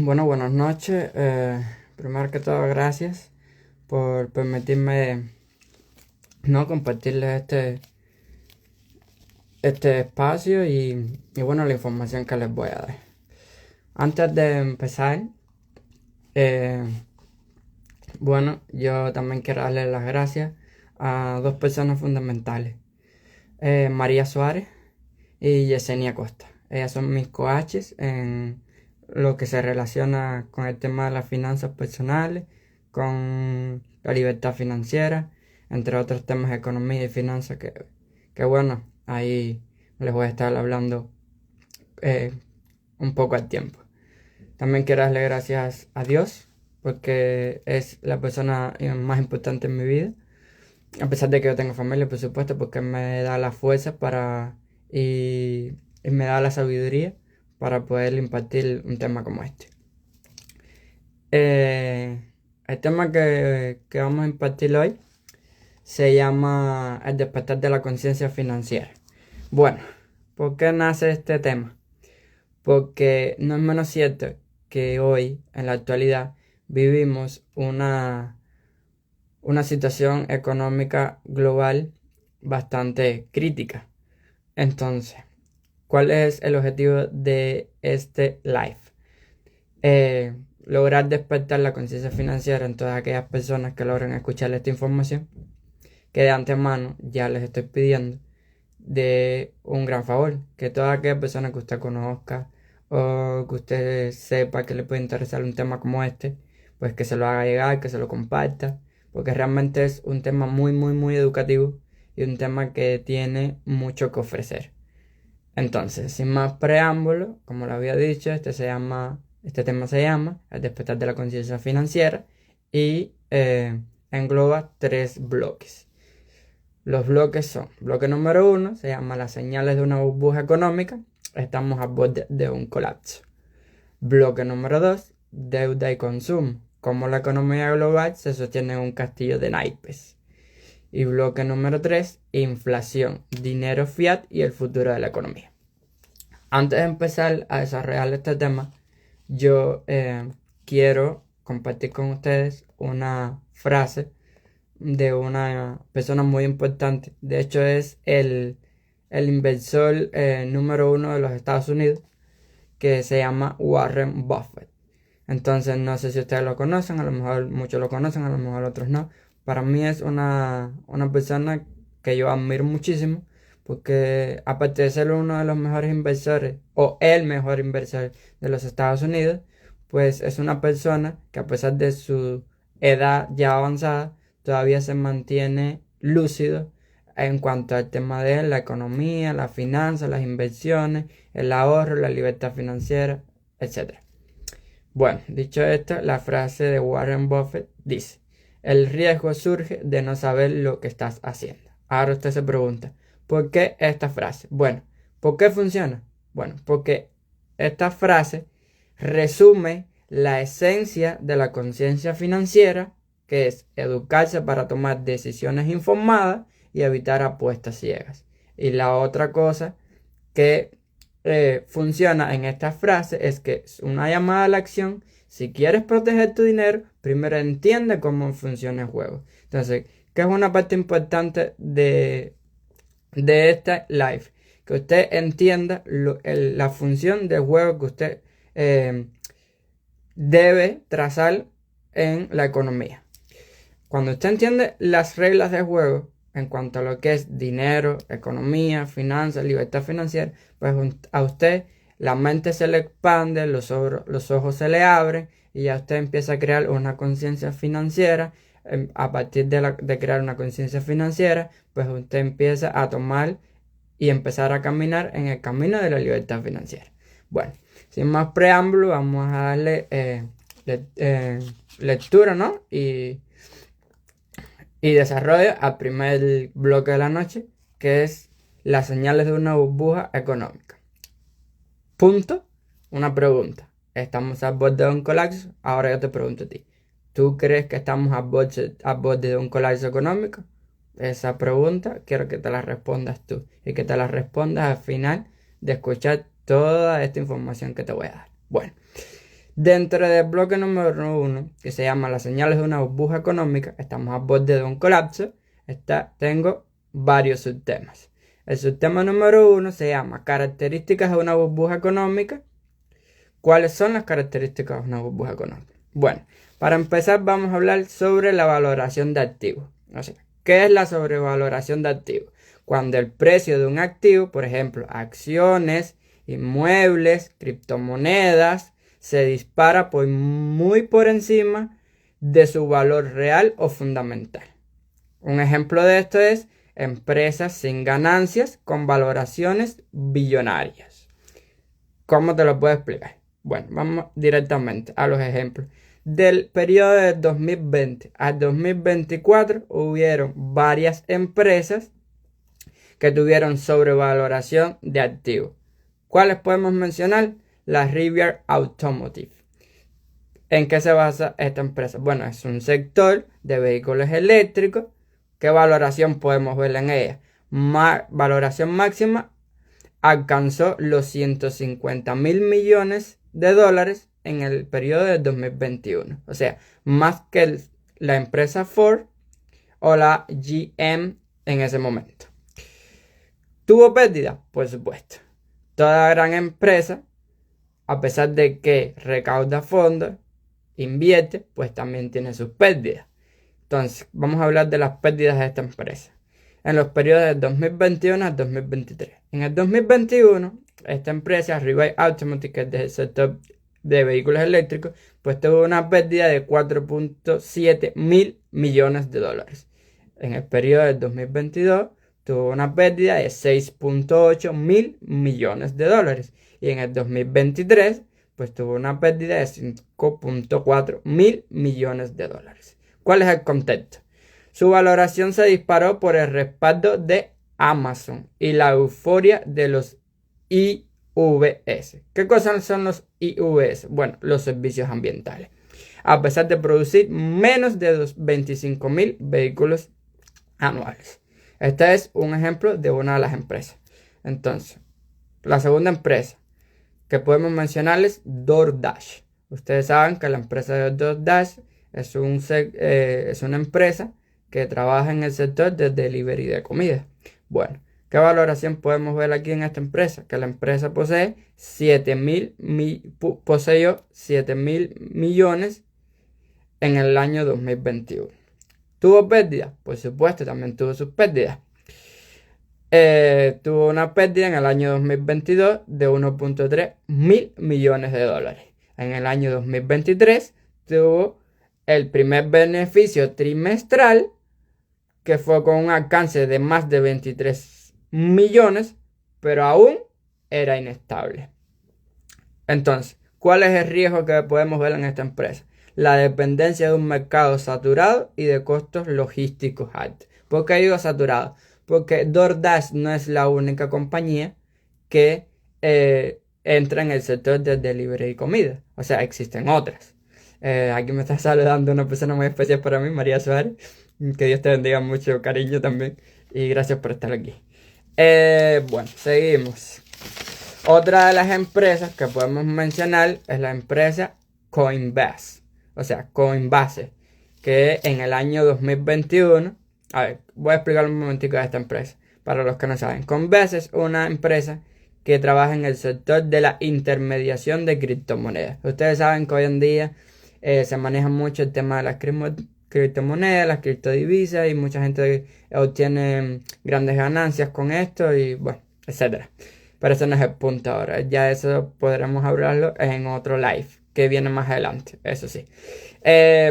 Bueno, buenas noches. Primero que todo, gracias por permitirme no compartirles este espacio y bueno, la información que les voy a dar. Antes de empezar, eh, bueno, yo también quiero darle las gracias a dos personas fundamentales, María Suárez y Yesenia Costa. Ellas son mis coaches en lo que se relaciona con el tema de las finanzas personales, con la libertad financiera, entre otros temas de economía y finanzas que bueno, ahí les voy a estar hablando eh, un poco al tiempo. También quiero darle gracias a Dios porque es la persona más importante en mi vida, a pesar de que yo tengo familia, por supuesto, porque me da la fuerza y me da la sabiduría para poder impartir un tema como este. El tema que vamos a impartir hoy se llama el despertar de la conciencia financiera. Bueno, ¿por qué nace este tema? Porque no es menos cierto que hoy, en la actualidad, vivimos una situación económica global bastante crítica. Entonces, ¿cuál es el objetivo de este live? Lograr despertar la conciencia financiera en todas aquellas personas que logren escuchar esta información, que de antemano ya les estoy pidiendo de un gran favor, que todas aquellas personas que usted conozca o que usted sepa que le puede interesar un tema como este, pues que se lo haga llegar, que se lo comparta, porque realmente es un tema muy, muy, muy educativo y un tema que tiene mucho que ofrecer. Entonces, sin más preámbulo, como lo había dicho, este tema se llama El despertar de la conciencia financiera y engloba tres bloques. Los bloques son: bloque número 1 se llama las señales de una burbuja económica, estamos a borde de un colapso. Bloque número 2, deuda y consumo, cómo la economía global se sostiene en un castillo de naipes. Y bloque número 3, inflación, dinero fiat y el futuro de la economía. Antes de empezar a desarrollar este tema, yo quiero compartir con ustedes una frase de una persona muy importante. De hecho, es el inversor número 1 de los Estados Unidos, que se llama Warren Buffett. Entonces, no sé si ustedes lo conocen, a lo mejor muchos lo conocen, a lo mejor otros no. Para mí es una persona que yo admiro muchísimo, porque aparte de ser uno de los mejores inversores, o el mejor inversor de los Estados Unidos, pues es una persona que, a pesar de su edad ya avanzada, todavía se mantiene lúcido en cuanto al tema de la economía, la finanza, las inversiones, el ahorro, la libertad financiera, etc. Bueno, dicho esto, la frase de Warren Buffett dice: el riesgo surge de no saber lo que estás haciendo. Ahora usted se pregunta, ¿por qué esta frase? Bueno, ¿por qué funciona? Bueno, porque esta frase resume la esencia de la conciencia financiera, que es educarse para tomar decisiones informadas y evitar apuestas ciegas. Y la otra cosa que funciona en esta frase es que es una llamada a la acción. Si quieres proteger tu dinero, primero entiende cómo funciona el juego. Entonces, ¿qué es una parte importante de este live? Que usted entienda la función del juego que usted debe trazar en la economía. Cuando usted entiende las reglas del juego en cuanto a lo que es dinero, economía, finanzas, libertad financiera, pues a usted la mente se le expande, los ojos se le abren y ya usted empieza a crear una conciencia financiera. A partir de crear una conciencia financiera, pues usted empieza a tomar y empezar a caminar en el camino de la libertad financiera. Bueno, sin más preámbulo, vamos a darle lectura, ¿no? Y desarrollo al primer bloque de la noche, que es las señales de una burbuja económica. Punto, una pregunta. ¿Estamos al borde de un colapso? Ahora yo te pregunto a ti. ¿Tú crees que estamos al borde de un colapso económico? Esa pregunta quiero que te la respondas tú y que te la respondas al final de escuchar toda esta información que te voy a dar. Bueno, Dentro del bloque número 1, que se llama las señales de una burbuja económica, estamos a borde de un colapso, tengo varios subtemas. El subtema número 1 se llama características de una burbuja económica. ¿Cuáles son las características de una burbuja económica? Bueno, para empezar vamos a hablar sobre la valoración de activos. O sea, ¿qué es la sobrevaloración de activos? Cuando el precio de un activo, por ejemplo, acciones, inmuebles, criptomonedas, se dispara muy por encima de su valor real o fundamental. Un ejemplo de esto es empresas sin ganancias con valoraciones billonarias. ¿Cómo te lo puedo explicar? Bueno, vamos directamente a los ejemplos. Del periodo de 2020 al 2024 hubieron varias empresas que tuvieron sobrevaloración de activos. ¿Cuáles podemos mencionar? La Rivian Automotive. ¿En qué se basa esta empresa? Bueno, es un sector de vehículos eléctricos. ¿Qué valoración podemos ver en ella? Valoración máxima alcanzó los 150.000 millones de dólares en el periodo de 2021. O sea, más que la empresa Ford o la GM en ese momento. ¿Tuvo pérdida? Por supuesto. Toda gran empresa, a pesar de que recauda fondos, invierte, pues también tiene sus pérdidas. Entonces, vamos a hablar de las pérdidas de esta empresa en los periodos de 2021 al 2023. En el 2021, esta empresa, Rivian Automotive, que es del sector de vehículos eléctricos, pues tuvo una pérdida de 4.7 mil millones de dólares. En el periodo del 2022, tuvo una pérdida de 6.8 mil millones de dólares. Y en el 2023, pues tuvo una pérdida de 5.4 mil millones de dólares. ¿Cuál es el contexto? Su valoración se disparó por el respaldo de Amazon y la euforia de los IVS. ¿Qué cosas son los IVS? Bueno, los servicios ambientales. A pesar de producir menos de 25.000 vehículos anuales. Este es un ejemplo de una de las empresas. Entonces, la segunda empresa que podemos mencionar es DoorDash. Ustedes saben que la empresa de DoorDash es una empresa que trabaja en el sector de delivery de comida. Bueno, ¿qué valoración podemos ver aquí en esta empresa? Que la empresa poseyó 7 mil millones en el año 2021. ¿Tuvo pérdida? Por supuesto, también tuvo sus pérdidas. Tuvo una pérdida en el año 2022 de 1.3 mil millones de dólares. En el año 2023 tuvo el primer beneficio trimestral, que fue con un alcance de más de 23 millones, pero aún era inestable. Entonces, ¿cuál es el riesgo que podemos ver en esta empresa? La dependencia de un mercado saturado y de costos logísticos altos. ¿Por qué digo saturado? Porque DoorDash no es la única compañía que entra en el sector de delivery y comida. O sea, existen otras. Aquí me está saludando una persona muy especial para mí, María Suárez. Que Dios te bendiga, mucho cariño también. Y gracias por estar aquí. Bueno, seguimos. Otra de las empresas que podemos mencionar es la empresa Coinbase. O sea, Coinbase. Que en el año 2021... A ver, voy a explicar un momentico de esta empresa. Para los que no saben. Coinbase es una empresa que trabaja en el sector de la intermediación de criptomonedas. Ustedes saben que hoy en día se maneja mucho el tema de las criptomonedas, las criptodivisas, y mucha gente obtiene grandes ganancias con esto y bueno, etcétera. Pero ese no es el punto ahora. Ya eso podremos hablarlo en otro live que viene más adelante, eso sí.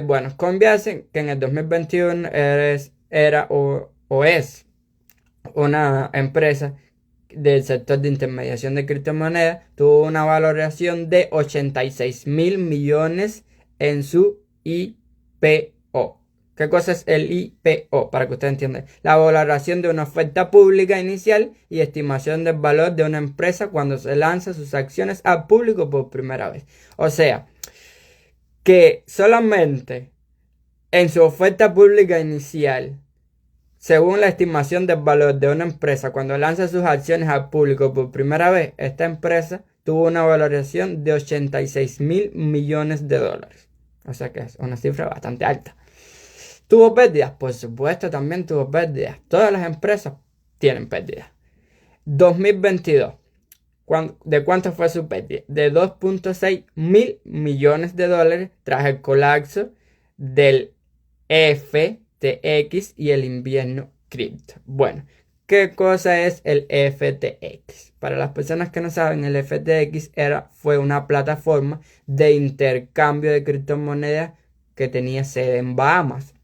Bueno, Coinbase, que en el 2021 era o es una empresa del sector de intermediación de criptomonedas, tuvo una valoración de 86 mil millones en su IPO. ¿Qué cosa es el IPO? Para que ustedes entiendan. La valoración de una oferta pública inicial y estimación del valor de una empresa cuando se lanza sus acciones al público por primera vez. O sea, que solamente en su oferta pública inicial, según la estimación del valor de una empresa cuando lanza sus acciones al público por primera vez, esta empresa tuvo una valoración de 86 mil millones de dólares. O sea que es una cifra bastante alta. ¿Tuvo pérdidas? Por supuesto, también tuvo pérdidas. Todas las empresas tienen pérdidas. 2022. ¿De cuánto fue su pérdida? De 2.6 mil millones de dólares tras el colapso del FTX y el invierno cripto. Bueno, ¿qué cosa es el FTX? Para las personas que no saben, el FTX fue una plataforma de intercambio de criptomonedas que tenía sede en Bahamas.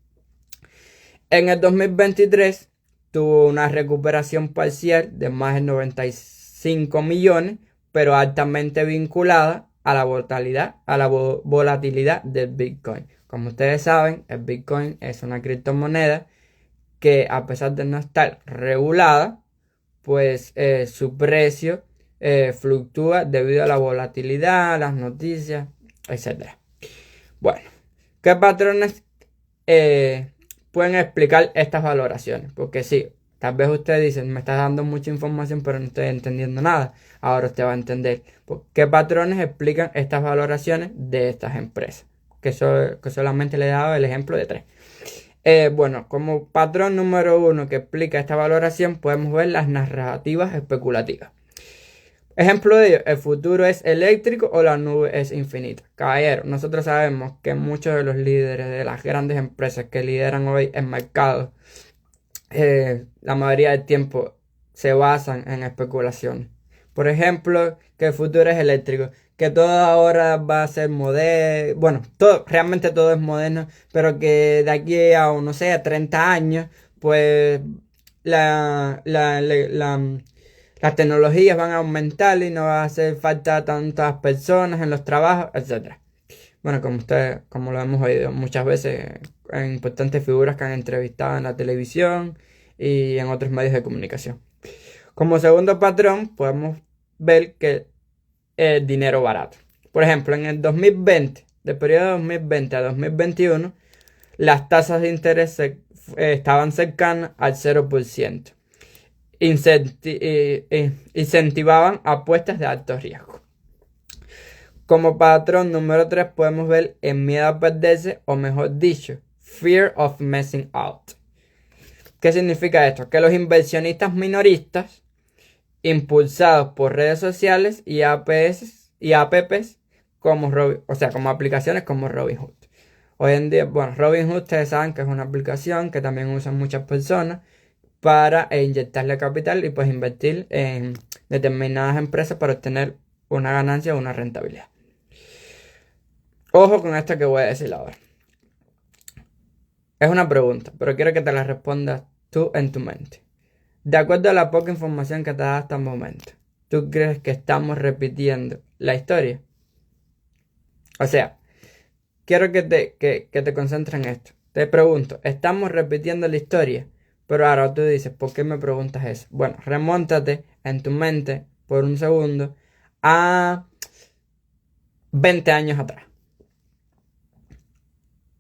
En el 2023 tuvo una recuperación parcial de más de 95 millones, pero altamente vinculada a la volatilidad del Bitcoin. Como ustedes saben, el Bitcoin es una criptomoneda que, a pesar de no estar regulada, pues su precio fluctúa debido a la volatilidad, las noticias, etc. Bueno, ¿qué patrones pueden explicar estas valoraciones? Porque sí, tal vez ustedes dicen, me estás dando mucha información pero no estoy entendiendo nada. Ahora usted va a entender qué patrones explican estas valoraciones de estas empresas, que solamente le he dado el ejemplo de 3. Bueno, como patrón número 1 que explica esta valoración, podemos ver las narrativas especulativas. Ejemplo de ello, el futuro es eléctrico o la nube es infinita. Caballero, nosotros sabemos que muchos de los líderes de las grandes empresas que lideran hoy el mercado, la mayoría del tiempo se basan en especulación. Por ejemplo, que el futuro es eléctrico, que todo ahora va a ser moderno, bueno, realmente todo es moderno, pero que de aquí a, no sé, a 30 años, pues las tecnologías van a aumentar y no va a hacer falta tantas personas en los trabajos, etc. Bueno, como lo hemos oído muchas veces en importantes figuras que han entrevistado en la televisión y en otros medios de comunicación. Como segundo patrón, podemos ver que el dinero barato. Por ejemplo, en el 2020, del periodo 2020 a 2021, las tasas de interés estaban cercanas al 0%. Incentivaban apuestas de alto riesgo. Como patrón número 3 podemos ver el miedo a perderse, o mejor dicho, fear of missing out. ¿Qué significa esto? Que los inversionistas minoristas, impulsados por redes sociales y apps como aplicaciones como Robinhood. Hoy en día, bueno, Robinhood ustedes saben que es una aplicación que también usan muchas personas para inyectarle capital y pues invertir en determinadas empresas para obtener una ganancia o una rentabilidad. Ojo con esto que voy a decir ahora. Es una pregunta, pero quiero que te la respondas tú en tu mente. De acuerdo a la poca información que te da hasta el momento, ¿tú crees que estamos repitiendo la historia? O sea, quiero que te concentres en esto. Te pregunto, ¿estamos repitiendo la historia? Pero ahora tú dices, ¿por qué me preguntas eso? Bueno, remóntate en tu mente por un segundo a 20 años atrás.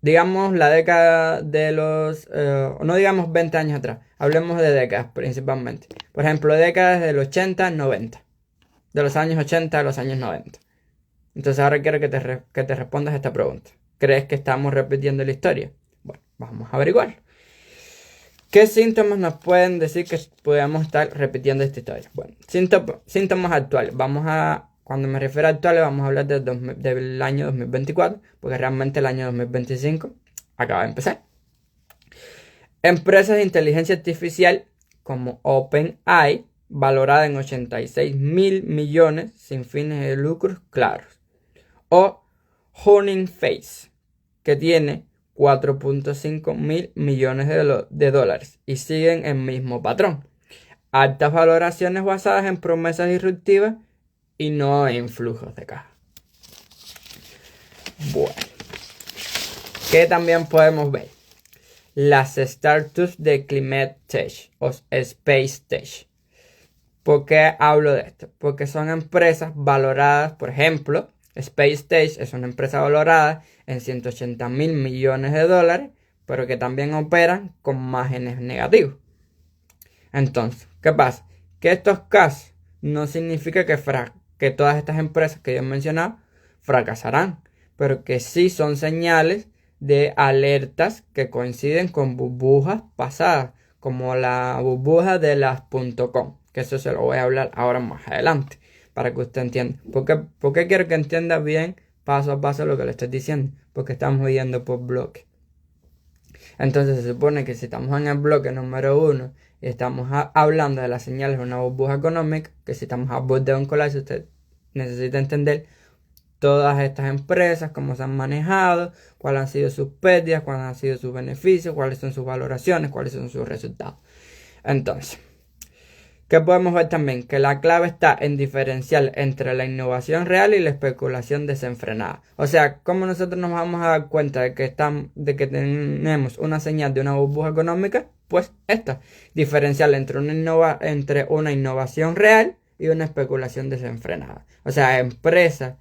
Digamos la década de los... no digamos 20 años atrás, hablemos de décadas principalmente. Por ejemplo, décadas del 80 al 90. De los años 80 a los años 90. Entonces ahora quiero que te respondas esta pregunta. ¿Crees que estamos repitiendo la historia? Bueno, vamos a averiguarlo. ¿Qué síntomas nos pueden decir que podemos estar repitiendo esta historia? Bueno, síntomas actuales. Cuando me refiero a actuales, vamos a hablar del año 2024, porque realmente el año 2025 acaba de empezar. Empresas de inteligencia artificial como OpenAI, valorada en 86 mil millones sin fines de lucros claros. O Hugging Face, que tiene 4.5 mil millones de dólares y siguen el mismo patrón. Altas valoraciones basadas en promesas disruptivas y no en flujos de caja. Bueno, ¿qué también podemos ver? Las startups de Climate Tech o Space Tech. ¿Por qué hablo de esto? Porque son empresas valoradas, por ejemplo, Space Tech es una empresa valorada en 180 mil millones de dólares, pero que también operan con márgenes negativos. Entonces, ¿qué pasa? Que estos casos no significa que que todas estas empresas que yo he mencionado fracasarán, pero que sí son señales de alertas que coinciden con burbujas pasadas, como la burbuja de las .com, que eso se lo voy a hablar ahora más adelante, para que usted entienda. ¿Por qué quiero que entienda bien paso a paso lo que le estoy diciendo? Porque estamos yendo por bloque. Entonces se supone que si estamos en el bloque número 1 y estamos hablando de las señales de una burbuja económica, que si estamos a borde de un colapso, usted necesita entender todas estas empresas, cómo se han manejado, cuáles han sido sus pérdidas, cuáles han sido sus beneficios, cuáles son sus valoraciones, cuáles son sus resultados. Entonces, ¿qué podemos ver también? Que la clave está en diferenciar entre la innovación real y la especulación desenfrenada. O sea, ¿cómo nosotros nos vamos a dar cuenta de que tenemos una señal de una burbuja económica? Pues esta, diferenciar entre una innovación real y una especulación desenfrenada. O sea, empresas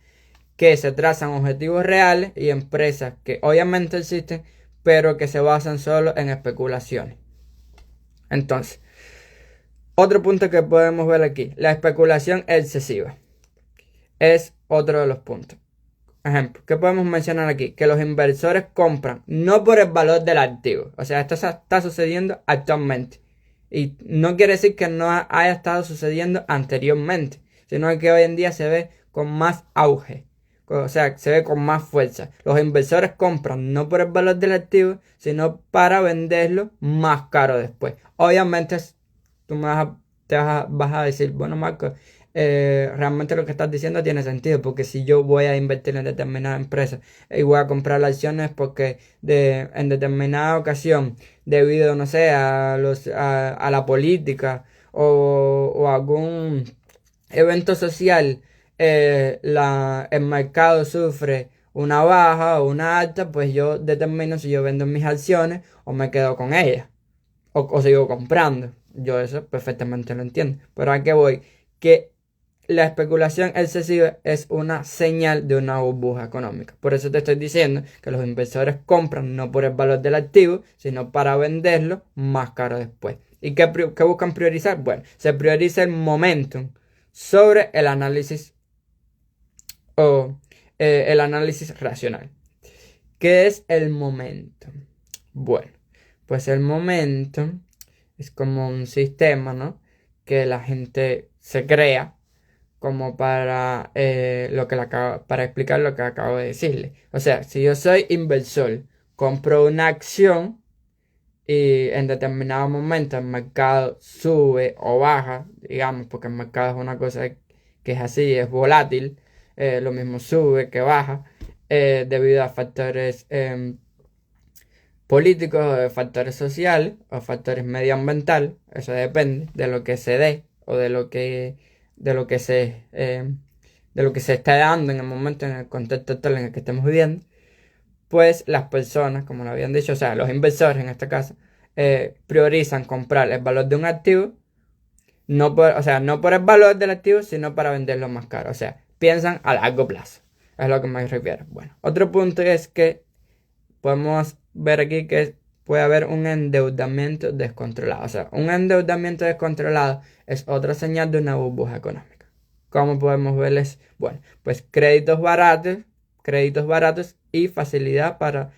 que se trazan objetivos reales y empresas que obviamente existen, pero que se basan solo en especulaciones. Entonces, otro punto que podemos ver aquí, la especulación excesiva, es otro de los puntos. Ejemplo, ¿qué podemos mencionar aquí? Que los inversores compran no por el valor del activo. O sea, esto está sucediendo actualmente. Y no quiere decir que no haya estado sucediendo anteriormente, sino que hoy en día se ve con más auge. O sea, se ve con más fuerza. Los inversores compran no por el valor del activo, sino para venderlo más caro después. Obviamente, tú vas a decir, bueno, Marco, realmente lo que estás diciendo tiene sentido, porque si yo voy a invertir en determinada empresa y voy a comprar las acciones porque en determinada ocasión, debido, no sé, a la política o algún evento social, el mercado sufre una baja o una alta, pues yo determino si yo vendo mis acciones o me quedo con ellas o sigo comprando. Yo eso perfectamente lo entiendo. Pero ¿a qué voy? Que la especulación excesiva es una señal de una burbuja económica. Por eso te estoy diciendo que los inversores compran no por el valor del activo, sino para venderlo más caro después. ¿Y qué buscan priorizar? Bueno, se prioriza el momentum sobre el análisis o el análisis racional. ¿Qué es el momentum? Bueno, pues el momentum es como un sistema, ¿no? Que la gente se crea como para para explicar lo que acabo de decirle. O sea, si yo soy inversor, compro una acción y en determinado momento el mercado sube o baja, digamos, porque el mercado es una cosa que es así, es volátil, lo mismo sube que baja, debido a factores políticos, o de factores sociales o factores medioambientales. Eso depende de lo que se dé o de lo que se está dando en el momento, en el contexto actual en el que estemos viviendo. Pues las personas, como lo habían dicho, o sea, los inversores en este caso, priorizan comprar el valor de un activo, no por el valor del activo, sino para venderlo más caro. O sea, piensan a largo plazo. Es lo que me refiero. Bueno, otro punto es que podemos ver aquí que puede haber un endeudamiento descontrolado. O sea, un endeudamiento descontrolado es otra señal de una burbuja económica. ¿Cómo podemos verles? Bueno, pues créditos baratos y facilidad para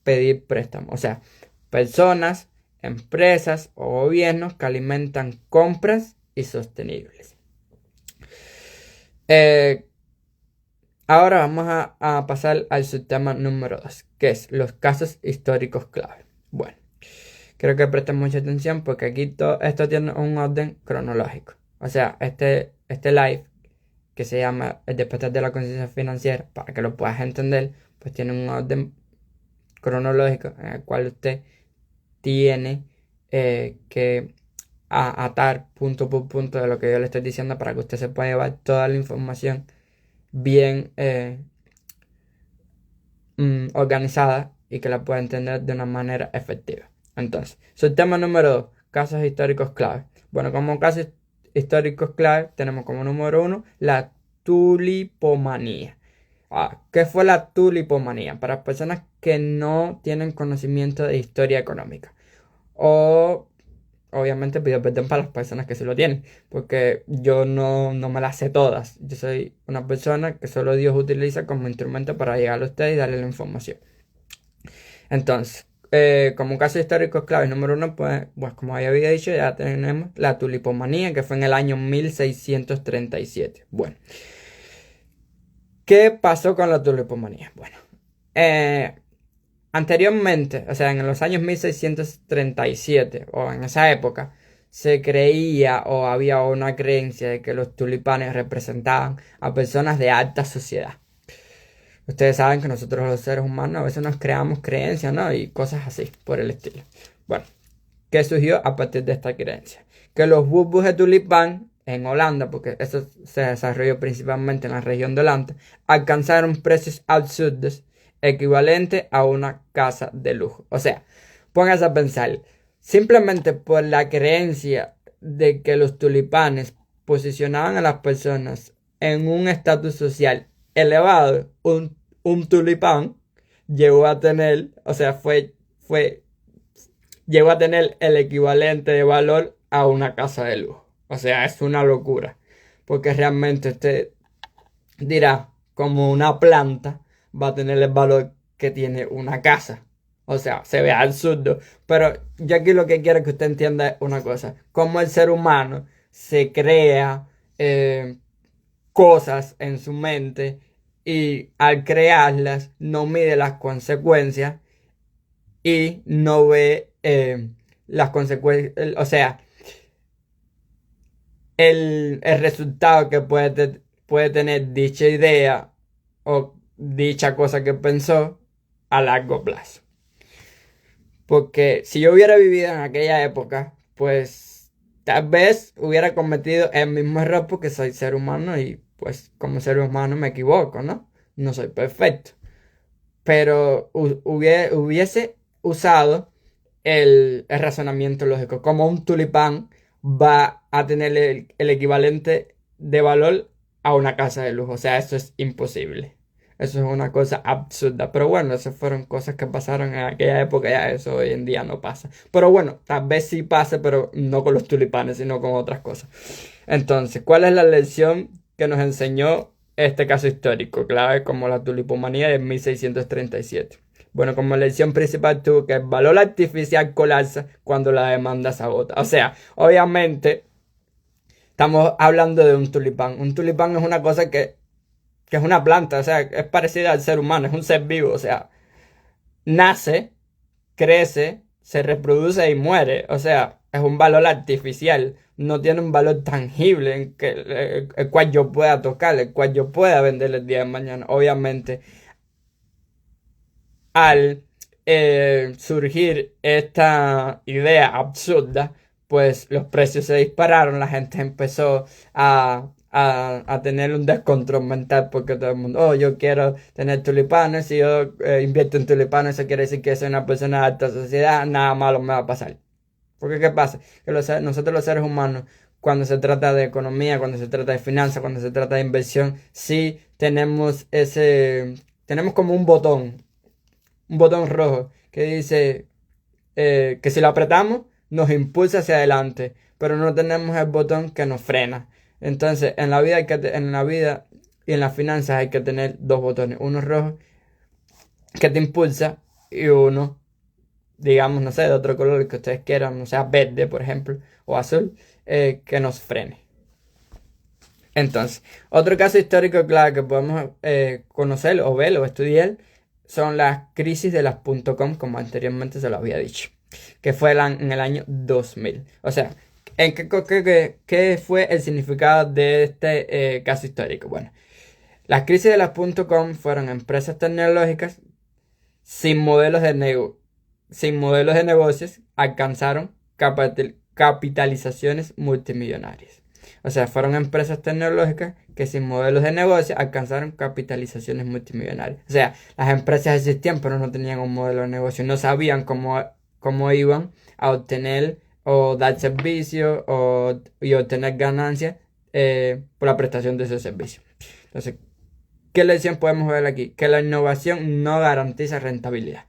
pedir préstamos. O sea, personas, empresas o gobiernos que alimentan compras y sostenibles. Ahora vamos a pasar al subtema número 2, que es los casos históricos clave. Bueno, creo que presten mucha atención porque aquí esto tiene un orden cronológico. O sea, este live que se llama El despertar de la conciencia financiera, para que lo puedas entender, pues tiene un orden cronológico en el cual usted tiene que atar punto por punto de lo que yo le estoy diciendo para que usted se pueda llevar toda la información bien organizada y que la pueda entender de una manera efectiva. Entonces, subtema número 2, casos históricos clave. Bueno, como casos históricos clave tenemos como número 1 la tulipomanía. ¿Qué fue la tulipomanía? Para personas que no tienen conocimiento de historia económica o obviamente pido perdón para las personas que sí lo tienen, porque yo no me las sé todas. Yo soy una persona que solo Dios utiliza como instrumento para llegar a usted y darle la información. Entonces, como un caso histórico clave número uno, pues como ya había dicho, ya tenemos la tulipomanía, que fue en el año 1637. Bueno, ¿qué pasó con la tulipomanía? Bueno, eh, anteriormente, o sea, en los años 1637 o en esa época, se creía o había una creencia de que los tulipanes representaban a personas de alta sociedad. Ustedes saben que nosotros los seres humanos a veces nos creamos creencias, ¿no? Y cosas así, por el estilo. Bueno, ¿qué surgió a partir de esta creencia? Que los bulbos de tulipán en Holanda, porque eso se desarrolló principalmente en la región de Holanda, alcanzaron precios absurdos equivalentes a una casa de lujo. O sea, póngase a pensar, simplemente por la creencia de que los tulipanes posicionaban a las personas en un estatus social elevado, un tulipán llegó a tener, o sea, llegó a tener el equivalente de valor a una casa de lujo. O sea, es una locura. Porque realmente usted dirá, como una planta va a tener el valor que tiene una casa. O sea, se ve absurdo. Pero yo aquí lo que quiero es que usted entienda es una cosa. Como el ser humano se crea cosas en su mente y al crearlas no mide las consecuencias y no ve las consecuencias, o sea, el resultado que puede tener dicha idea o dicha cosa que pensó a largo plazo. Porque si yo hubiera vivido en aquella época, pues tal vez hubiera cometido el mismo error porque soy ser humano y pues como ser humano me equivoco, ¿no? No soy perfecto. Pero hubiese usado el razonamiento lógico. Como un tulipán va a tener el equivalente de valor a una casa de lujo. O sea, eso es imposible. Eso es una cosa absurda. Pero bueno, esas fueron cosas que pasaron en aquella época. Ya eso hoy en día no pasa. Pero bueno, tal vez sí pase, pero no con los tulipanes, sino con otras cosas. Entonces, ¿cuál es la lección que nos enseñó este caso histórico, clave como la tulipomanía de 1637? Bueno, como lección principal tuvo que el valor artificial colapsa cuando la demanda se agota. O sea, obviamente estamos hablando de un tulipán. Un tulipán es una cosa que es una planta, o sea, es parecida al ser humano, es un ser vivo, o sea, nace, crece, se reproduce y muere. O sea, es un valor artificial. No tiene un valor tangible en que, el cual yo pueda tocar, el cual yo pueda vender el día de mañana. Obviamente, al surgir esta idea absurda, pues los precios se dispararon, la gente empezó a tener un descontrol mental porque todo el mundo, oh, yo quiero tener tulipanes, si yo invierto en tulipanes, eso quiere decir que soy una persona de alta sociedad, nada malo me va a pasar. Porque ¿qué pasa? Que nosotros los seres humanos, cuando se trata de economía, cuando se trata de finanzas, cuando se trata de inversión, sí tenemos como un botón rojo que dice que si lo apretamos nos impulsa hacia adelante, pero no tenemos el botón que nos frena. Entonces, en la vida y en las finanzas hay que tener dos botones, uno rojo que te impulsa y uno, digamos, no sé, de otro color que ustedes quieran, no sea verde, por ejemplo, o azul, que nos frene. Entonces, otro caso histórico claro que podemos conocer o ver o estudiar son las crisis de las .com, como anteriormente se lo había dicho, que fue en el año 2000. O sea, ¿qué fue el significado de este caso histórico? Bueno, las crisis de las .com fueron empresas tecnológicas sin modelos sin modelos de negocios, alcanzaron capitalizaciones multimillonarias. O sea, fueron empresas tecnológicas que sin modelos de negocio alcanzaron capitalizaciones multimillonarias. O sea, las empresas existían pero no tenían un modelo de negocio, no sabían cómo iban a obtener o dar servicio y obtener ganancias por la prestación de esos servicios. Entonces, ¿qué lección podemos ver aquí? Que la innovación no garantiza rentabilidad.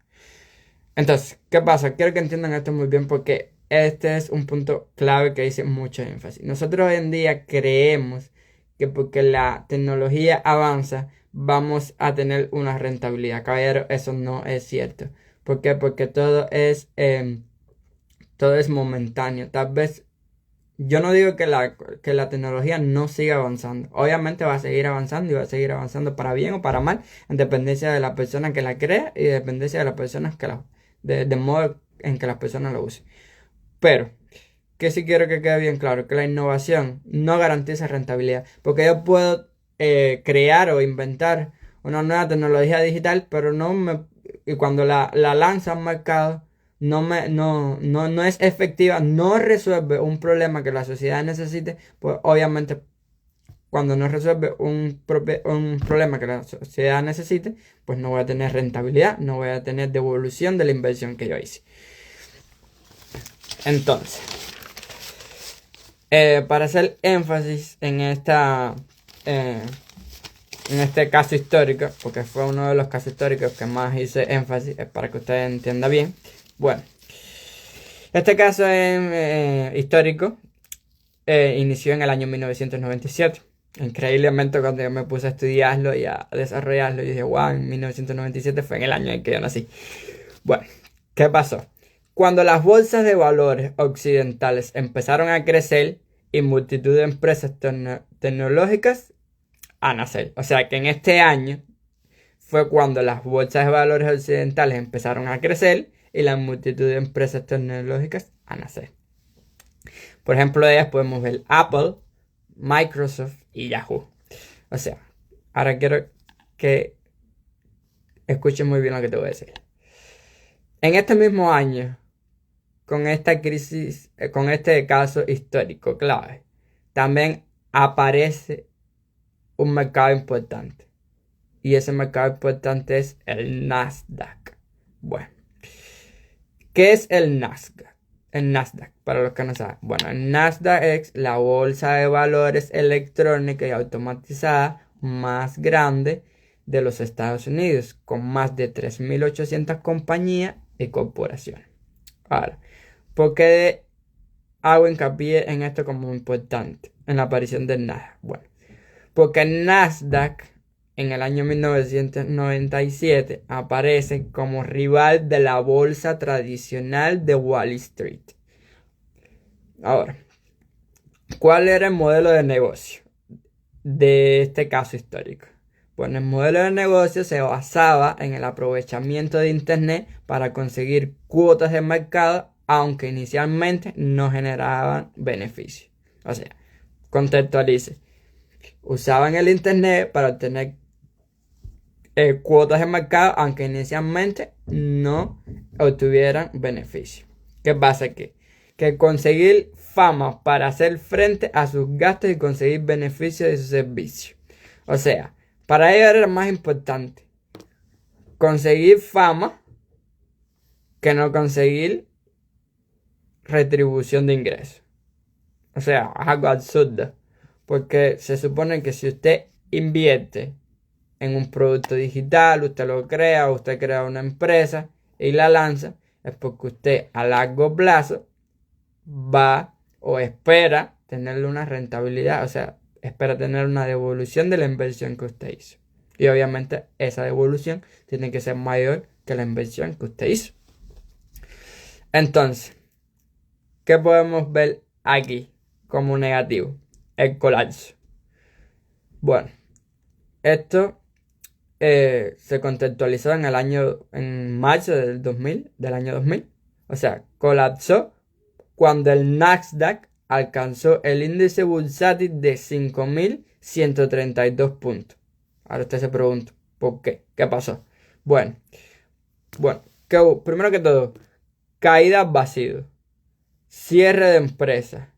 Entonces, ¿qué pasa? Quiero que entiendan esto muy bien porque este es un punto clave que dice mucho énfasis. Nosotros hoy en día creemos que porque la tecnología avanza, vamos a tener una rentabilidad. Caballero, eso no es cierto. ¿Por qué? Porque todo es momentáneo. Tal vez, yo no digo que la tecnología no siga avanzando. Obviamente va a seguir avanzando y va a seguir avanzando para bien o para mal, en dependencia de la persona que la crea y dependencia de las personas del modo en que las personas lo usen. Pero, que sí quiero que quede bien claro, que la innovación no garantiza rentabilidad, porque yo puedo crear o inventar una nueva tecnología digital, pero y cuando la lanza al mercado, no es efectiva, no resuelve un problema que la sociedad necesite, pues obviamente cuando no resuelve un problema que la sociedad necesite, pues no voy a tener rentabilidad, no voy a tener devolución de la inversión que yo hice. Entonces, para hacer énfasis en este caso histórico, porque fue uno de los casos históricos que más hice énfasis, para que usted entienda bien. Bueno, este caso histórico inició en el año 1997. Increíblemente, cuando yo me puse a estudiarlo y a desarrollarlo, yo dije, wow, en 1997 fue en el año en que yo nací. Bueno, ¿qué pasó? Cuando las bolsas de valores occidentales empezaron a crecer y multitud de empresas tecnológicas a nacer. O sea que en este año fue cuando las bolsas de valores occidentales empezaron a crecer y la multitud de empresas tecnológicas a nacer. Por ejemplo, de ellas podemos ver Apple, Microsoft y Yahoo. O sea, ahora quiero que escuchen muy bien lo que te voy a decir. En este mismo año, con esta crisis, con este caso histórico clave, también aparece un mercado importante. Y ese mercado importante es el Nasdaq. Bueno, ¿qué es el Nasdaq? El Nasdaq, para los que no saben. Bueno, el Nasdaq es la bolsa de valores electrónica y automatizada más grande de los Estados Unidos, con más de 3.800 compañías y corporaciones. Ahora, ¿por qué hago hincapié en esto como importante, en la aparición del Nasdaq? Bueno, porque el Nasdaq en el año 1997 aparece como rival de la bolsa tradicional de Wall Street. Ahora, ¿cuál era el modelo de negocio de este caso histórico? Bueno, el modelo de negocio se basaba en el aprovechamiento de Internet para conseguir cuotas de mercado, aunque inicialmente no generaban beneficios. O sea, contextualice. Usaban el Internet para obtener cuotas de mercado, aunque inicialmente no obtuvieran beneficio. ¿Qué pasa aquí? Que conseguir fama para hacer frente a sus gastos y conseguir beneficios de su servicio. O sea, para ellos era más importante conseguir fama que no conseguir retribución de ingresos. O sea, algo absurdo. Porque se supone que si usted invierte en un producto digital, usted lo crea, usted crea una empresa y la lanza, es porque usted a largo plazo va o espera tenerle una rentabilidad, o sea, espera tener una devolución de la inversión que usted hizo. Y obviamente esa devolución tiene que ser mayor que la inversión que usted hizo. Entonces, ¿qué podemos ver aquí como negativo? El colapso. Bueno, esto se contextualizó en marzo del año 2000. O sea, colapsó cuando el Nasdaq alcanzó el índice bursátil de 5.132 puntos. Ahora usted se pregunta, ¿por qué? ¿Qué pasó? Bueno, ¿qué hubo? Primero que todo, caídas vacío, cierre de empresas,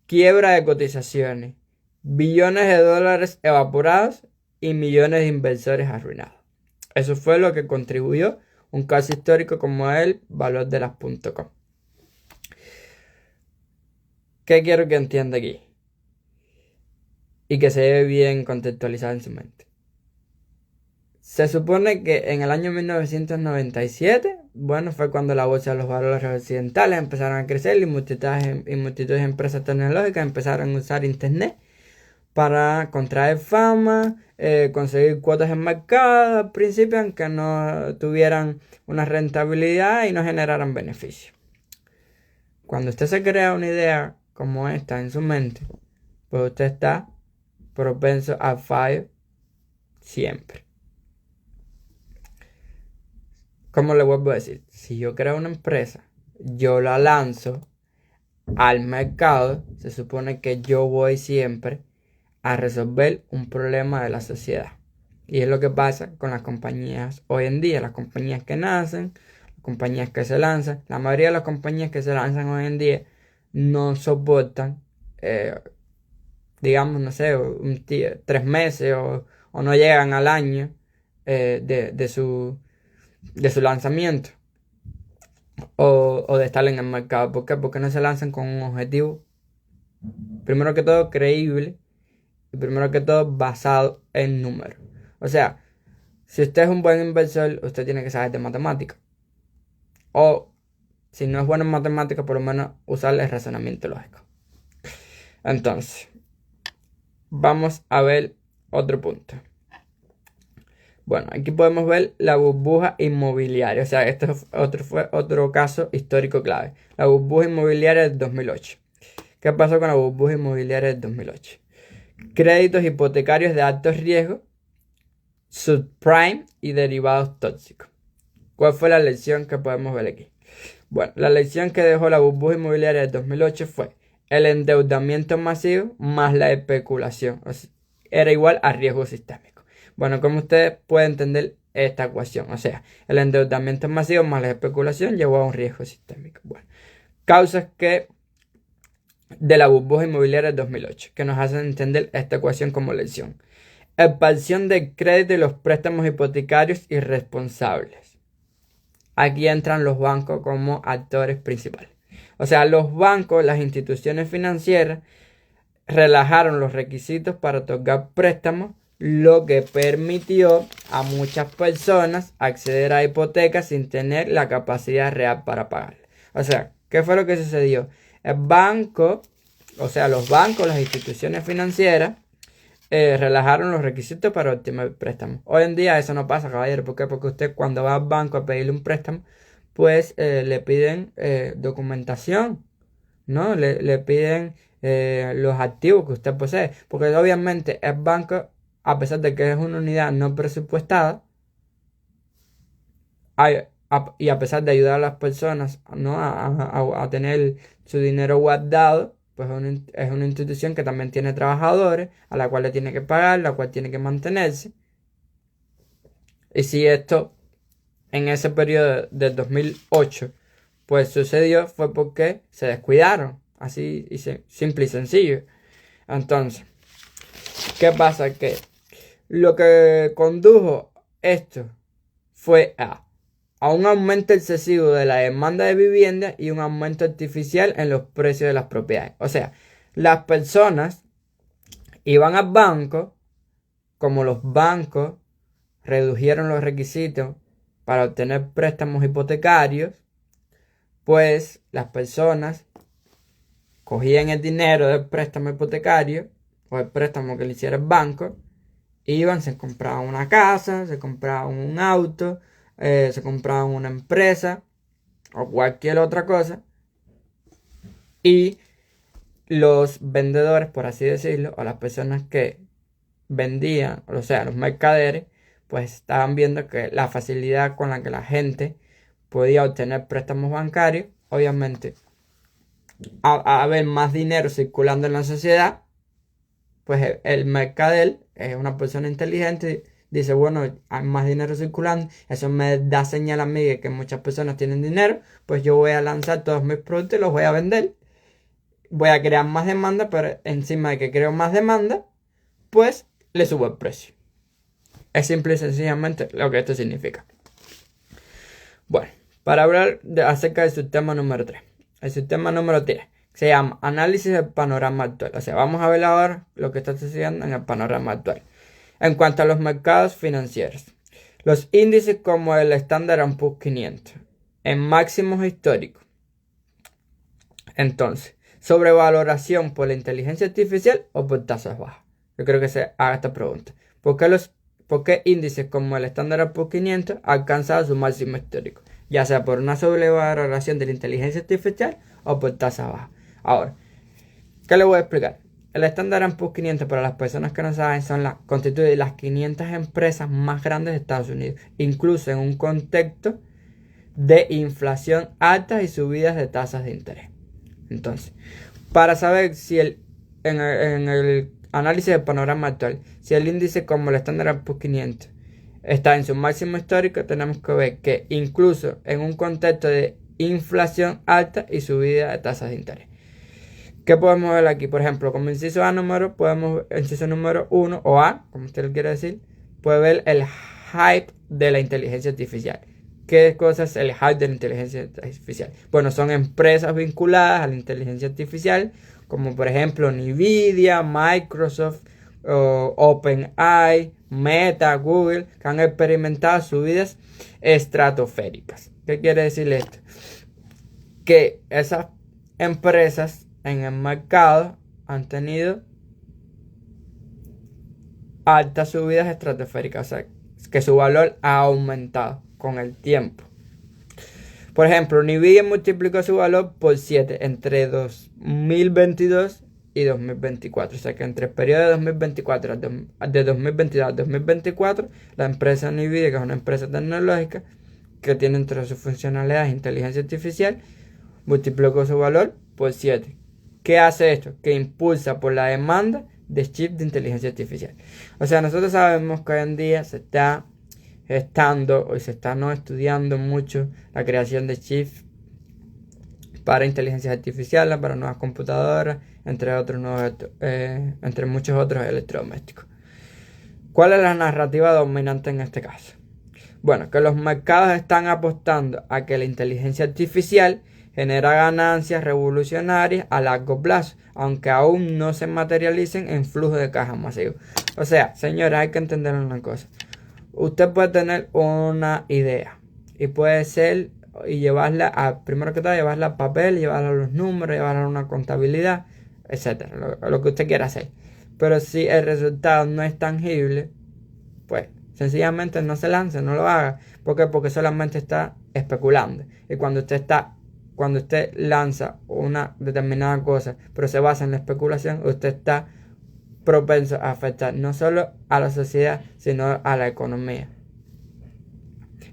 quiebra de cotizaciones, billones de dólares evaporados y millones de inversores arruinados. Eso fue lo que contribuyó un caso histórico como el valor de las .com. ¿Qué quiero que entienda aquí? Y que se debe bien contextualizado en su mente. Se supone que en el año 1997, bueno, fue cuando la bolsa de los valores occidentales empezaron a crecer y multitudes de empresas tecnológicas empezaron a usar Internet para contraer fama, conseguir cuotas en mercado al principio, aunque no tuvieran una rentabilidad y no generaran beneficio. Cuando usted se crea una idea como esta en su mente, pues usted está propenso al fallo siempre. Como le vuelvo a decir, si yo creo una empresa, yo la lanzo al mercado, se supone que yo voy siempre a resolver un problema de la sociedad. Y es lo que pasa con las compañías hoy en día, las compañías que nacen, las compañías que se lanzan. La mayoría de las compañías que se lanzan hoy en día no soportan, digamos, no sé, 3 meses o no llegan al año de su lanzamiento o de estar en el mercado. ¿Por qué? Porque no se lanzan con un objetivo, primero que todo, creíble y primero que todo basado en números. O sea, si usted es un buen inversor, usted tiene que saber de matemáticas. O si no es bueno en matemáticas, por lo menos usar el razonamiento lógico. Entonces, vamos a ver otro punto. Bueno, aquí podemos ver la burbuja inmobiliaria. O sea, este fue otro caso histórico clave. La burbuja inmobiliaria del 2008. ¿Qué pasó con la burbuja inmobiliaria del 2008? Créditos hipotecarios de alto riesgo, subprime y derivados tóxicos. ¿Cuál fue la lección que podemos ver aquí? Bueno, la lección que dejó la burbuja inmobiliaria del 2008 fue el endeudamiento masivo más la especulación. O sea, era igual a riesgo sistémico. Bueno, como ustedes pueden entender esta ecuación, o sea, el endeudamiento masivo más la especulación llevó a un riesgo sistémico. Bueno, causas de la burbuja inmobiliaria del 2008 que nos hacen entender esta ecuación como lección. Expansión del crédito y los préstamos hipotecarios irresponsables. Aquí entran los bancos como actores principales. O sea, los bancos, las instituciones financieras, relajaron los requisitos para otorgar préstamos, lo que permitió a muchas personas acceder a hipotecas sin tener la capacidad real para pagar. O sea, ¿qué fue lo que sucedió? El banco, o sea, los bancos, las instituciones financieras, relajaron los requisitos para obtener préstamos. Hoy en día eso no pasa, caballero. ¿Por qué? Porque usted cuando va al banco a pedirle un préstamo, pues le piden documentación, ¿no? Le piden los activos que usted posee. Porque obviamente el banco, a pesar de que es una unidad no presupuestada, y a pesar de ayudar a las personas, ¿no? a tener su dinero guardado, pues es una institución que también tiene trabajadores, a la cual le tiene que pagar, la cual tiene que mantenerse. Y si esto en ese periodo del 2008 pues sucedió, fue porque se descuidaron, así simple y sencillo. Entonces, ¿qué pasa? Que lo que condujo esto fue a un aumento excesivo de la demanda de vivienda y un aumento artificial en los precios de las propiedades. O sea, las personas iban al banco, como los bancos redujeron los requisitos para obtener préstamos hipotecarios, pues las personas cogían el dinero del préstamo hipotecario o el préstamo que le hiciera el banco, iban, se compraban una casa, se compraban un auto, se compraban una empresa o cualquier otra cosa, y los vendedores, por así decirlo, o las personas que vendían, o sea, los mercaderes, pues estaban viendo que la facilidad con la que la gente podía obtener préstamos bancarios, obviamente, a haber más dinero circulando en la sociedad, pues el mercader es una persona inteligente. Dice, bueno, hay más dinero circulando, eso me da señal a mí de que muchas personas tienen dinero, pues yo voy a lanzar todos mis productos y los voy a vender. Voy a crear más demanda, pero encima de que creo más demanda, pues le subo el precio. Es simple y sencillamente lo que esto significa. Bueno, para hablar acerca del sistema número 3. El sistema número 3 se llama análisis del panorama actual. O sea, vamos a ver ahora lo que está sucediendo en el panorama actual. En cuanto a los mercados financieros, Los índices como el Standard & Poor's 500 en máximos históricos. Entonces, sobrevaloración por la inteligencia artificial o por tasas bajas. Yo creo que se haga esta pregunta. ¿Por qué índices como el Standard & Poor's 500 han alcanzado su máximo histórico? Ya sea por una sobrevaloración de la inteligencia artificial o por tasas bajas. Ahora, ¿qué le voy a explicar? El Standard & Poor's 500, para las personas que no saben, constituye las 500 empresas más grandes de Estados Unidos, incluso en un contexto de inflación alta y subidas de tasas de interés. Entonces, para saber si en el análisis del panorama actual, si el índice como el Standard & Poor's 500 está en su máximo histórico, tenemos que ver que incluso en un contexto de inflación alta y subida de tasas de interés. ¿Qué podemos ver aquí? Por ejemplo, como inciso inciso número 1 o A, como usted lo quiere decir, puede ver el hype de la inteligencia artificial. ¿Qué cosa es el hype de la inteligencia artificial? Bueno, son empresas vinculadas a la inteligencia artificial, como por ejemplo Nvidia, Microsoft, OpenAI, Meta, Google, que han experimentado subidas estratosféricas. ¿Qué quiere decir esto? Que esas empresas en el mercado han tenido altas subidas estratosféricas, o sea, que su valor ha aumentado con el tiempo. Por ejemplo, Nvidia multiplicó su valor por 7 entre 2022 y 2024. O sea que entre el periodo de 2024 de 2022 a 2024, la empresa Nvidia, que es una empresa tecnológica que tiene entre sus funcionalidades inteligencia artificial, multiplicó su valor por 7. ¿Qué hace esto? Que impulsa por la demanda de chips de inteligencia artificial. O sea, nosotros sabemos que hoy en día se está estudiando mucho la creación de chips para inteligencia artificial, para nuevas computadoras, entre muchos otros electrodomésticos. ¿Cuál es la narrativa dominante en este caso? Bueno, que los mercados están apostando a que la inteligencia artificial genera ganancias revolucionarias a largo plazo, aunque aún no se materialicen en flujo de caja masivo. O sea, señores, hay que entender una cosa. Usted puede tener una idea y puede ser y llevarla primero que todo, llevarla a papel, llevarla a los números, llevarla a una contabilidad, etcétera, lo que usted quiera hacer. Pero si el resultado no es tangible, pues sencillamente no se lance, no lo haga. ¿Por qué? Porque solamente está especulando. Y cuando usted lanza una determinada cosa, pero se basa en la especulación, usted está propenso a afectar no solo a la sociedad, sino a la economía.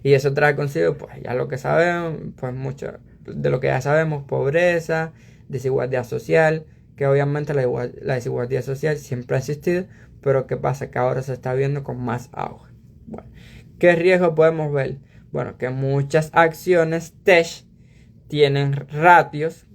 Y eso trae consigo, pues ya lo que sabemos, pues mucho de lo que ya sabemos: pobreza, desigualdad social, que obviamente la desigualdad social siempre ha existido, pero ¿qué pasa? Que ahora se está viendo con más auge. Bueno, ¿qué riesgo podemos ver? Bueno, que muchas acciones tech tienen ratios.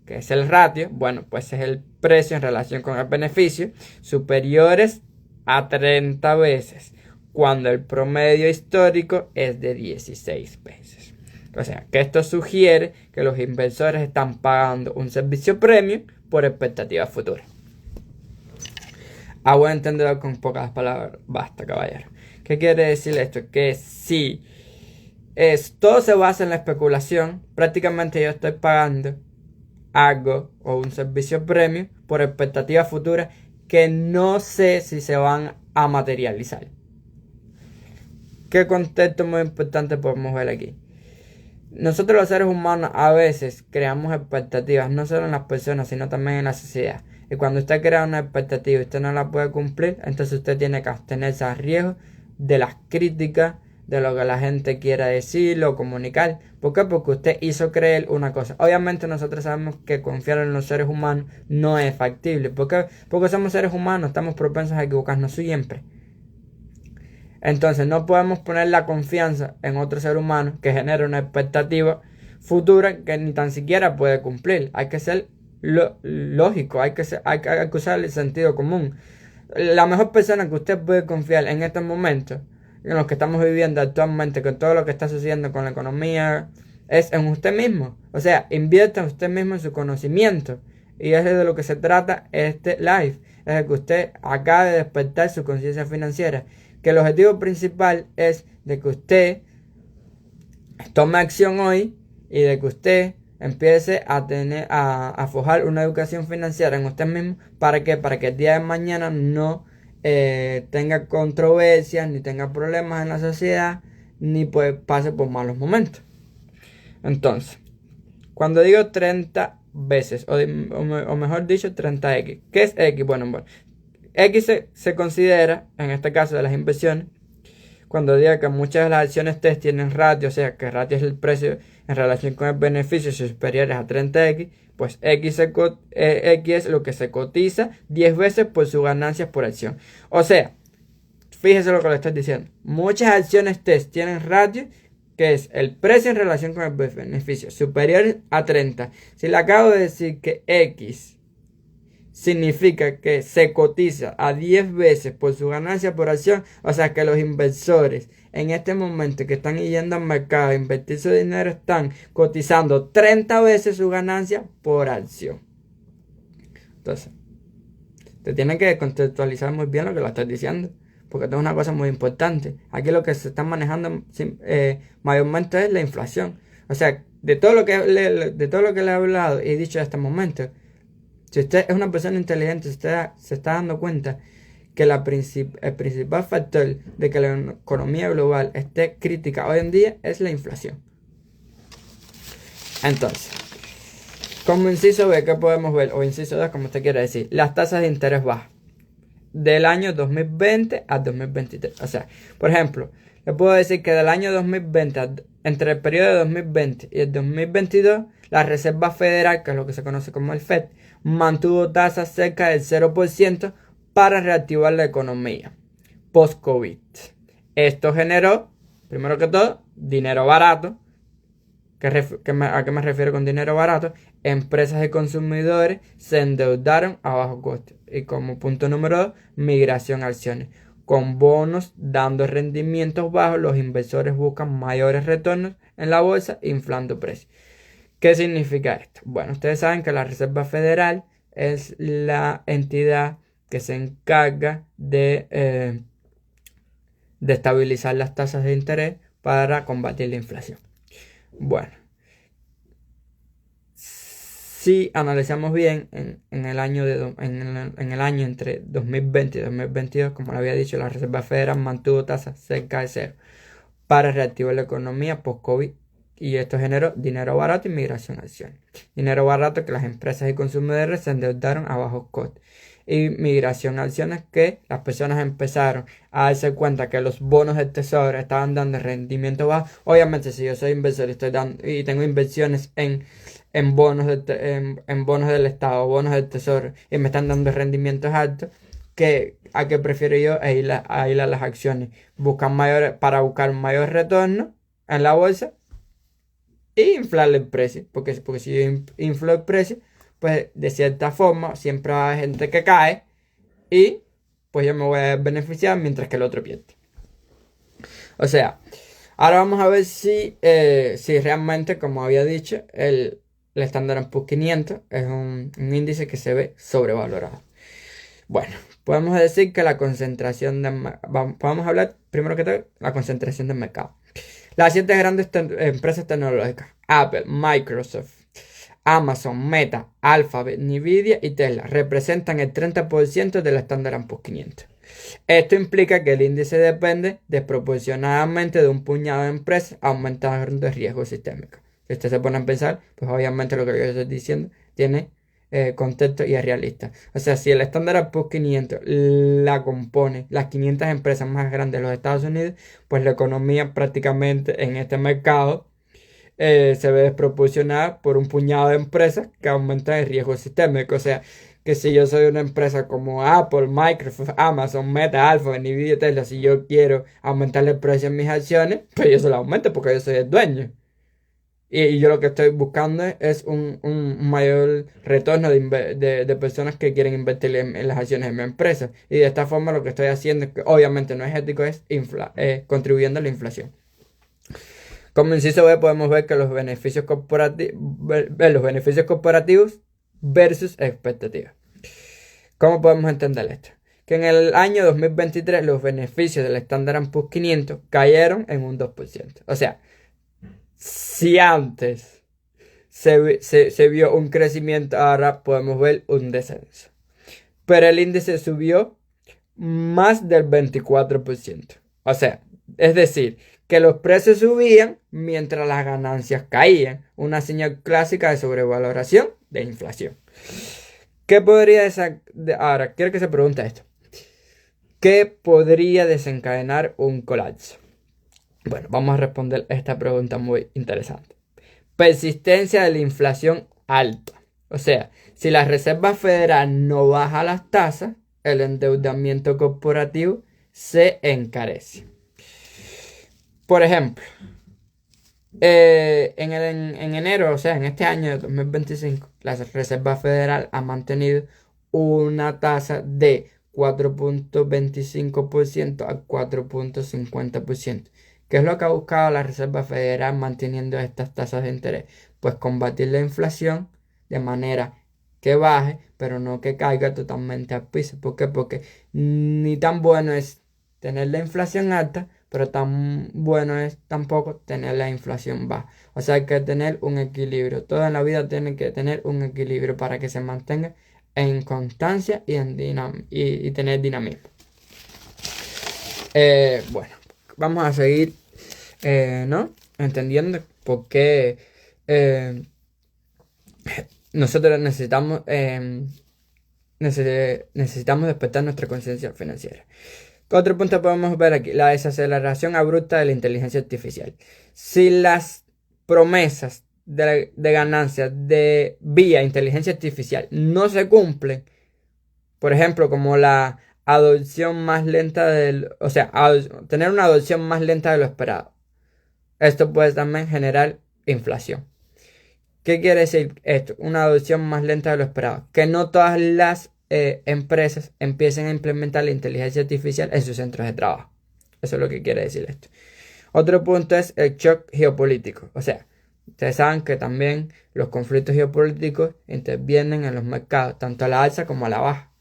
¿Qué es el ratio? Bueno, pues es el precio en relación con el beneficio superiores a 30 veces, cuando el promedio histórico es de 16 veces. O sea, que esto sugiere que los inversores están pagando un servicio premium por expectativas futuras. A buen entendedor, con pocas palabras, basta, caballero. ¿Qué quiere decir esto? Que si todo se basa en la especulación, prácticamente yo estoy pagando algo o un servicio premium por expectativas futuras que no sé si se van a materializar. ¿Qué contexto muy importante podemos ver aquí? Nosotros los seres humanos a veces creamos expectativas, no solo en las personas, sino también en la sociedad. Y cuando usted crea una expectativa y usted no la puede cumplir, entonces usted tiene que abstenerse a riesgo de las críticas, de lo que la gente quiera decir o comunicar. ¿Por qué? Porque usted hizo creer una cosa. Obviamente nosotros sabemos que confiar en los seres humanos no es factible. ¿Por qué? Porque somos seres humanos, estamos propensos a equivocarnos siempre. Entonces no podemos poner la confianza en otro ser humano que genera una expectativa futura que ni tan siquiera puede cumplir. Hay que ser lógico, hay que usar el sentido común. La mejor persona que usted puede confiar en estos momentos, en los que estamos viviendo actualmente, con todo lo que está sucediendo con la economía, es en usted mismo. O sea, invierta usted mismo en su conocimiento. Y es de lo que se trata este live. Es de que usted acabe de despertar su conciencia financiera. que el objetivo principal es de que usted tome acción hoy y de que usted empiece a forjar una educación financiera en usted mismo. ¿Para qué? Para que el día de mañana no tenga controversias, ni tenga problemas en la sociedad, ni pues pase por malos momentos. Entonces, cuando digo 30 veces, o mejor dicho, 30x, ¿qué es X? Bueno, X se considera, en este caso de las inversiones, cuando diga que muchas de las acciones test tienen ratio, o sea, que ratio es el precio en relación con el beneficio, si superiores a 30x, pues X es lo que se cotiza 10 veces por sus ganancias por acción. O sea, fíjese lo que le estoy diciendo. Muchas acciones test tienen ratio, que es el precio en relación con el beneficio, superior a 30. Si le acabo de decir que X significa que se cotiza a 10 veces por su ganancia por acción, o sea que los inversores en este momento que están yendo al mercado a invertir su dinero están cotizando 30 veces su ganancia por acción. Entonces, te tienen que contextualizar muy bien lo que lo estás diciendo, porque esto es una cosa muy importante. Aquí lo que se está manejando mayormente es la inflación. O sea, de todo lo que le he hablado y dicho hasta el momento, si usted es una persona inteligente, usted se está dando cuenta que el principal factor de que la economía global esté crítica hoy en día es la inflación. Entonces, como inciso B, ¿qué podemos ver? O inciso 2, como usted quiera decir, las tasas de interés bajas del año 2020 a 2023. O sea, por ejemplo, le puedo decir que del año 2020, entre el periodo de 2020 y el 2022, la Reserva Federal, que es lo que se conoce como el FED, mantuvo tasas cerca del 0% para reactivar la economía post-COVID. Esto generó, primero que todo, dinero barato. ¿A qué me refiero con dinero barato? Empresas y consumidores se endeudaron a bajo costo. Y como punto número 2, migración a acciones. Con bonos dando rendimientos bajos, los inversores buscan mayores retornos en la bolsa, inflando precios. ¿Qué significa esto? Bueno, ustedes saben que la Reserva Federal es la entidad que se encarga de estabilizar las tasas de interés para combatir la inflación. Bueno, si analizamos bien en el año entre 2020 y 2022, como le había dicho, la Reserva Federal mantuvo tasas cerca de cero para reactivar la economía post-COVID. Y esto generó dinero barato y migración a acciones. Dinero barato que las empresas y consumidores se endeudaron a bajos costos. Y migración a acciones que las personas empezaron a darse cuenta que los bonos del tesoro estaban dando rendimiento bajo. Obviamente, si yo soy inversor y tengo inversiones en bonos en bonos del Estado, bonos del tesoro, y me están dando rendimientos altos, ¿a qué prefiero yo? A ir a las acciones. Para buscar un mayor retorno en la bolsa y inflarle el precio, porque si yo inflo el precio, pues de cierta forma siempre va a haber gente que cae y pues yo me voy a beneficiar mientras que el otro pierde. O sea, ahora vamos a ver si realmente, como había dicho, el Standard & Poor's 500 es un índice que se ve sobrevalorado. Bueno, podemos decir que la concentración vamos a hablar primero que todo la concentración del mercado. Las 7 grandes empresas tecnológicas, Apple, Microsoft, Amazon, Meta, Alphabet, Nvidia y Tesla, representan el 30% del Standard & Poor's 500. Esto implica que el índice depende desproporcionadamente de un puñado de empresas aumentando el riesgo sistémico. Si usted se pone a pensar, pues obviamente lo que yo estoy diciendo tiene contexto y es realista. O sea, si el Standard & Poor's 500 la compone las 500 empresas más grandes de los Estados Unidos, pues la economía prácticamente en este mercado se ve desproporcionada por un puñado de empresas que aumentan el riesgo sistémico. O sea, que si yo soy una empresa como Apple, Microsoft, Amazon, Meta, Alphabet, Nvidia, Tesla, si yo quiero aumentarle el precio en mis acciones, pues yo se lo aumento porque yo soy el dueño. Y yo lo que estoy buscando es un mayor retorno de personas que quieren invertir en las acciones de mi empresa. Y de esta forma lo que estoy haciendo, que obviamente no es ético, es contribuyendo a la inflación. Como inciso B podemos ver que los beneficios corporativos versus expectativas. ¿Cómo podemos entender esto? que en el año 2023 los beneficios del Standard Poor's 500 cayeron en un 2%. O sea, si antes se vio un crecimiento, ahora podemos ver un descenso. Pero el índice subió más del 24%. O sea, es decir, que los precios subían mientras las ganancias caían. Una señal clásica de sobrevaloración de inflación. ¿Qué podría ahora, quiero que se pregunte esto. ¿Qué podría desencadenar un colapso? Bueno, vamos a responder esta pregunta muy interesante. Persistencia de la inflación alta. O sea, si la Reserva Federal no baja las tasas, el endeudamiento corporativo se encarece. Por ejemplo, en enero, o sea, en este año de 2025, la Reserva Federal ha mantenido una tasa de 4.25% a 4.50%. ¿Qué es lo que ha buscado la Reserva Federal manteniendo estas tasas de interés? Pues combatir la inflación de manera que baje, pero no que caiga totalmente al piso. ¿Por qué? Porque ni tan bueno es tener la inflación alta, pero tan bueno es tampoco tener la inflación baja. O sea, hay que tener un equilibrio. Todo en la vida tiene que tener un equilibrio para que se mantenga en constancia y tener dinamismo. Bueno, vamos a seguir, ¿no? Entendiendo por qué nosotros necesitamos despertar nuestra conciencia financiera. Otro punto podemos ver aquí, la desaceleración abrupta de la inteligencia artificial. Si las promesas de ganancias de vía inteligencia artificial no se cumplen, por ejemplo, como la adopción más lenta tener una adopción más lenta de lo esperado. Esto puede también generar inflación. ¿Qué quiere decir esto? Una adopción más lenta de lo esperado. Que no todas las empresas empiecen a implementar la inteligencia artificial en sus centros de trabajo. Eso es lo que quiere decir esto. Otro punto es el shock geopolítico. O sea, ustedes saben que también los conflictos geopolíticos intervienen en los mercados, tanto a la alza como a la baja.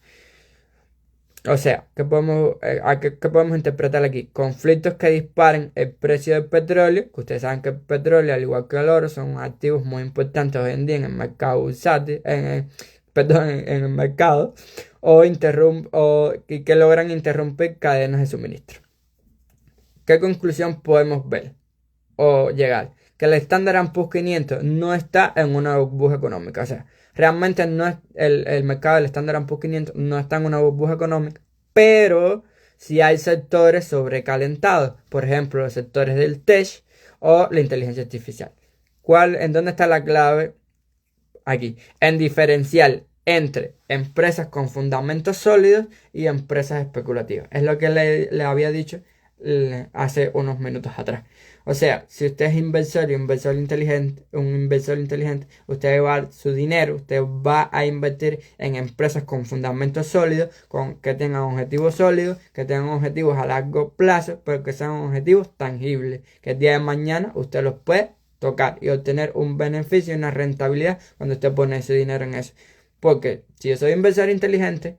O sea, ¿qué podemos interpretar aquí? Conflictos que disparen el precio del petróleo, que ustedes saben que el petróleo, al igual que el oro, son activos muy importantes hoy en día en el mercado bursátil, en el mercado, y que logran interrumpir cadenas de suministro. ¿Qué conclusión podemos ver o llegar? Que el Standard Poor's 500 no está en una burbuja económica. O sea, realmente no es el mercado del Standard Poor's 500 no está en una burbuja económica, pero sí hay sectores sobrecalentados. Por ejemplo, los sectores del tech o la inteligencia artificial. ¿En dónde está la clave? Aquí, en diferenciar entre empresas con fundamentos sólidos y empresas especulativas. Es lo que le había dicho hace unos minutos atrás. O sea, si usted es inversor y un inversor inteligente, usted va a dar su dinero, usted va a invertir en empresas con fundamentos sólidos, que tengan objetivos sólidos, que tengan objetivos a largo plazo, pero que sean objetivos tangibles, que el día de mañana usted los puede tocar y obtener un beneficio y una rentabilidad cuando usted pone ese dinero en eso. Porque si yo soy inversor inteligente,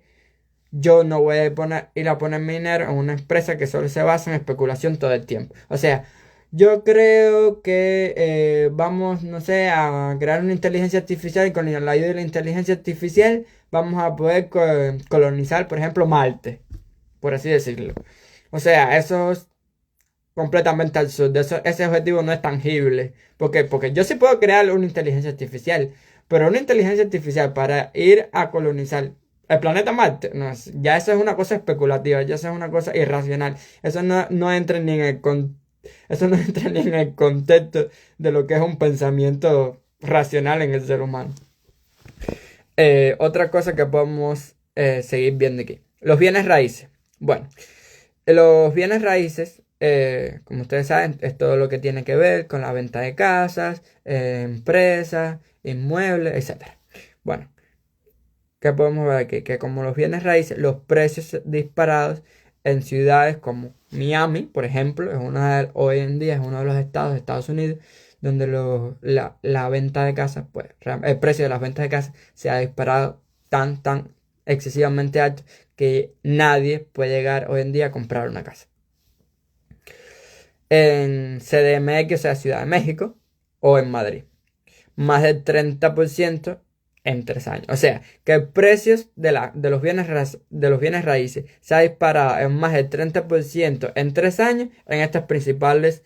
yo no voy a ir a poner mi dinero en una empresa que solo se basa en especulación todo el tiempo. O sea, yo creo que vamos, no sé, a crear una inteligencia artificial y con la ayuda de la inteligencia artificial vamos a poder colonizar, por ejemplo, Marte, por así decirlo. O sea, eso es completamente absurdo. Ese objetivo no es tangible. ¿Por qué? Porque yo sí puedo crear una inteligencia artificial, pero una inteligencia artificial para ir a colonizar el planeta Marte, no, ya eso es una cosa especulativa, ya eso es una cosa irracional. Eso no entra ni en eso no entra ni en el contexto de lo que es un pensamiento racional en el ser humano. Otra cosa que podemos seguir viendo aquí. Los bienes raíces. Bueno, los bienes raíces, como ustedes saben, es todo lo que tiene que ver con la venta de casas, empresas, inmuebles, etc. Bueno, ¿qué podemos ver aquí? Que como los bienes raíces, los precios disparados en ciudades como Miami, por ejemplo, hoy en día es uno de los estados de Estados Unidos donde la venta de casas, pues el precio de las ventas de casas se ha disparado tan excesivamente altos que nadie puede llegar hoy en día a comprar una casa. En CDMX, o sea, Ciudad de México, o en Madrid. Más del 30% en 3 años. O sea, que el precio de los bienes raíces se ha disparado en más del 30% en 3 años en estos principales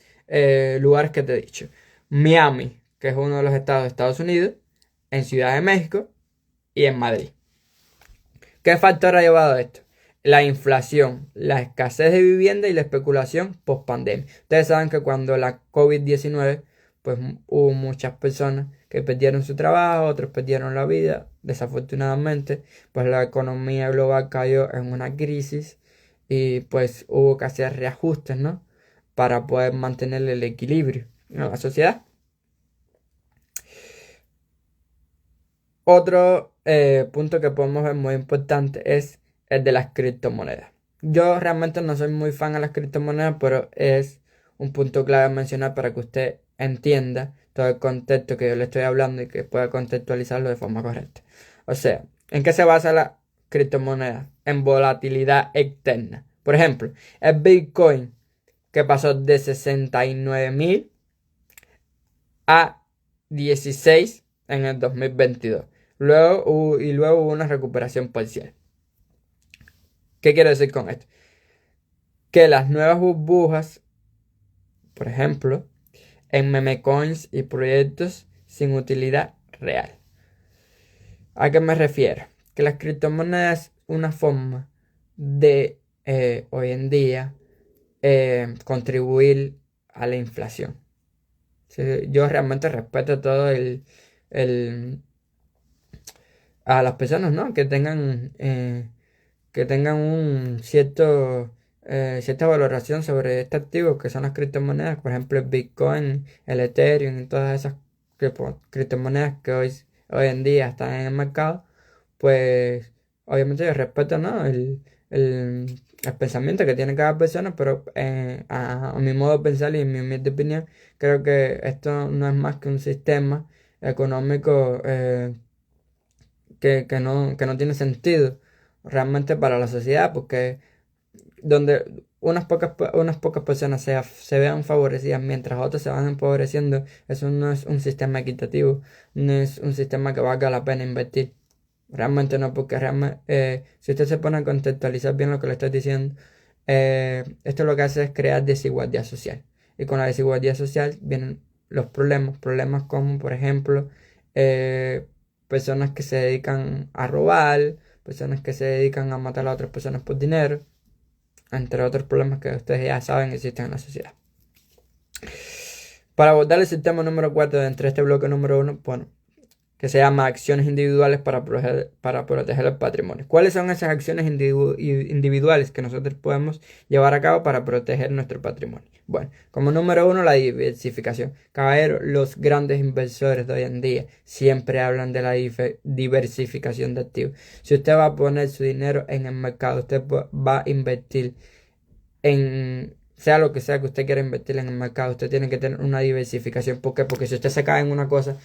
lugares que te he dicho. Miami, que es uno de los estados de Estados Unidos, en Ciudad de México y en Madrid. ¿Qué factor ha llevado a esto? La inflación, la escasez de vivienda y la especulación post pandemia. Ustedes saben que cuando la COVID-19, pues hubo muchas personas que perdieron su trabajo, otros perdieron la vida. Desafortunadamente, pues la economía global cayó en una crisis y pues hubo que hacer reajustes, ¿no? Para poder mantener el equilibrio en la sociedad. Otro punto que podemos ver muy importante es el de las criptomonedas. Yo realmente no soy muy fan de las criptomonedas, pero es un punto clave a mencionar para que usted entienda todo el contexto que yo le estoy hablando y que pueda contextualizarlo de forma correcta. O sea, ¿en qué se basa la criptomoneda? En volatilidad externa. Por ejemplo, el Bitcoin que pasó de 69.000 a 16 en el 2022. Luego hubo una recuperación parcial. ¿Qué quiero decir con esto? Que las nuevas burbujas, por ejemplo, en meme coins y proyectos sin utilidad real. ¿A qué me refiero? Que las criptomonedas es una forma de hoy en día contribuir a la inflación. Sí, yo realmente respeto todo a las personas, ¿no? Que tengan un cierta valoración sobre este activo que son las criptomonedas, por ejemplo el Bitcoin, el Ethereum y todas esas criptomonedas que hoy en día están en el mercado, pues obviamente yo respeto, ¿no? El pensamiento que tiene cada persona, pero a mi modo de pensar y en mi humilde opinión, creo que esto no es más que un sistema económico que no tiene sentido realmente para la sociedad, porque donde unas pocas personas se vean favorecidas mientras otras se van empobreciendo, eso no es un sistema equitativo, no es un sistema que valga la pena invertir. Realmente no, porque realmente, si usted se pone a contextualizar bien lo que le estoy diciendo, esto lo que hace es crear desigualdad social. Y con la desigualdad social vienen los problemas como, por ejemplo, eh, personas que se dedican a robar, personas que se dedican a matar a otras personas por dinero, entre otros problemas que ustedes ya saben existen en la sociedad. Para abordar el sistema número 4 de entre este bloque número 1, bueno, que se llama acciones individuales para proteger el patrimonio. ¿Cuáles son esas acciones individuales que nosotros podemos llevar a cabo para proteger nuestro patrimonio? Bueno, como número 1, la diversificación. Caballero, los grandes inversores de hoy en día siempre hablan de la diversificación de activos. Si usted va a poner su dinero en el mercado, usted va a invertir en sea lo que sea que usted quiera invertir en el mercado, usted tiene que tener una diversificación. ¿Por qué? Porque si usted se cae en una cosa,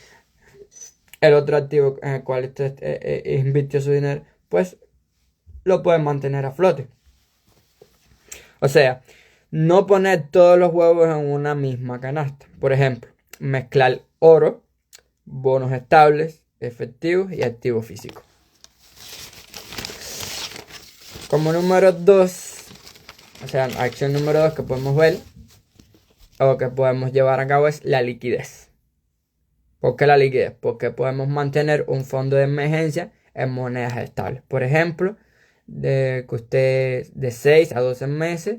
el otro activo en el cual usted invirtió su dinero, pues lo puede mantener a flote. O sea, no poner todos los huevos en una misma canasta. Por ejemplo, mezclar oro, bonos estables, efectivos y activos físicos. Como número 2, o sea, acción número 2 que podemos ver o que podemos llevar a cabo es la liquidez. ¿Por qué la liquidez? Porque podemos mantener un fondo de emergencia en monedas estables. Por ejemplo, que usted de 6 a 12 meses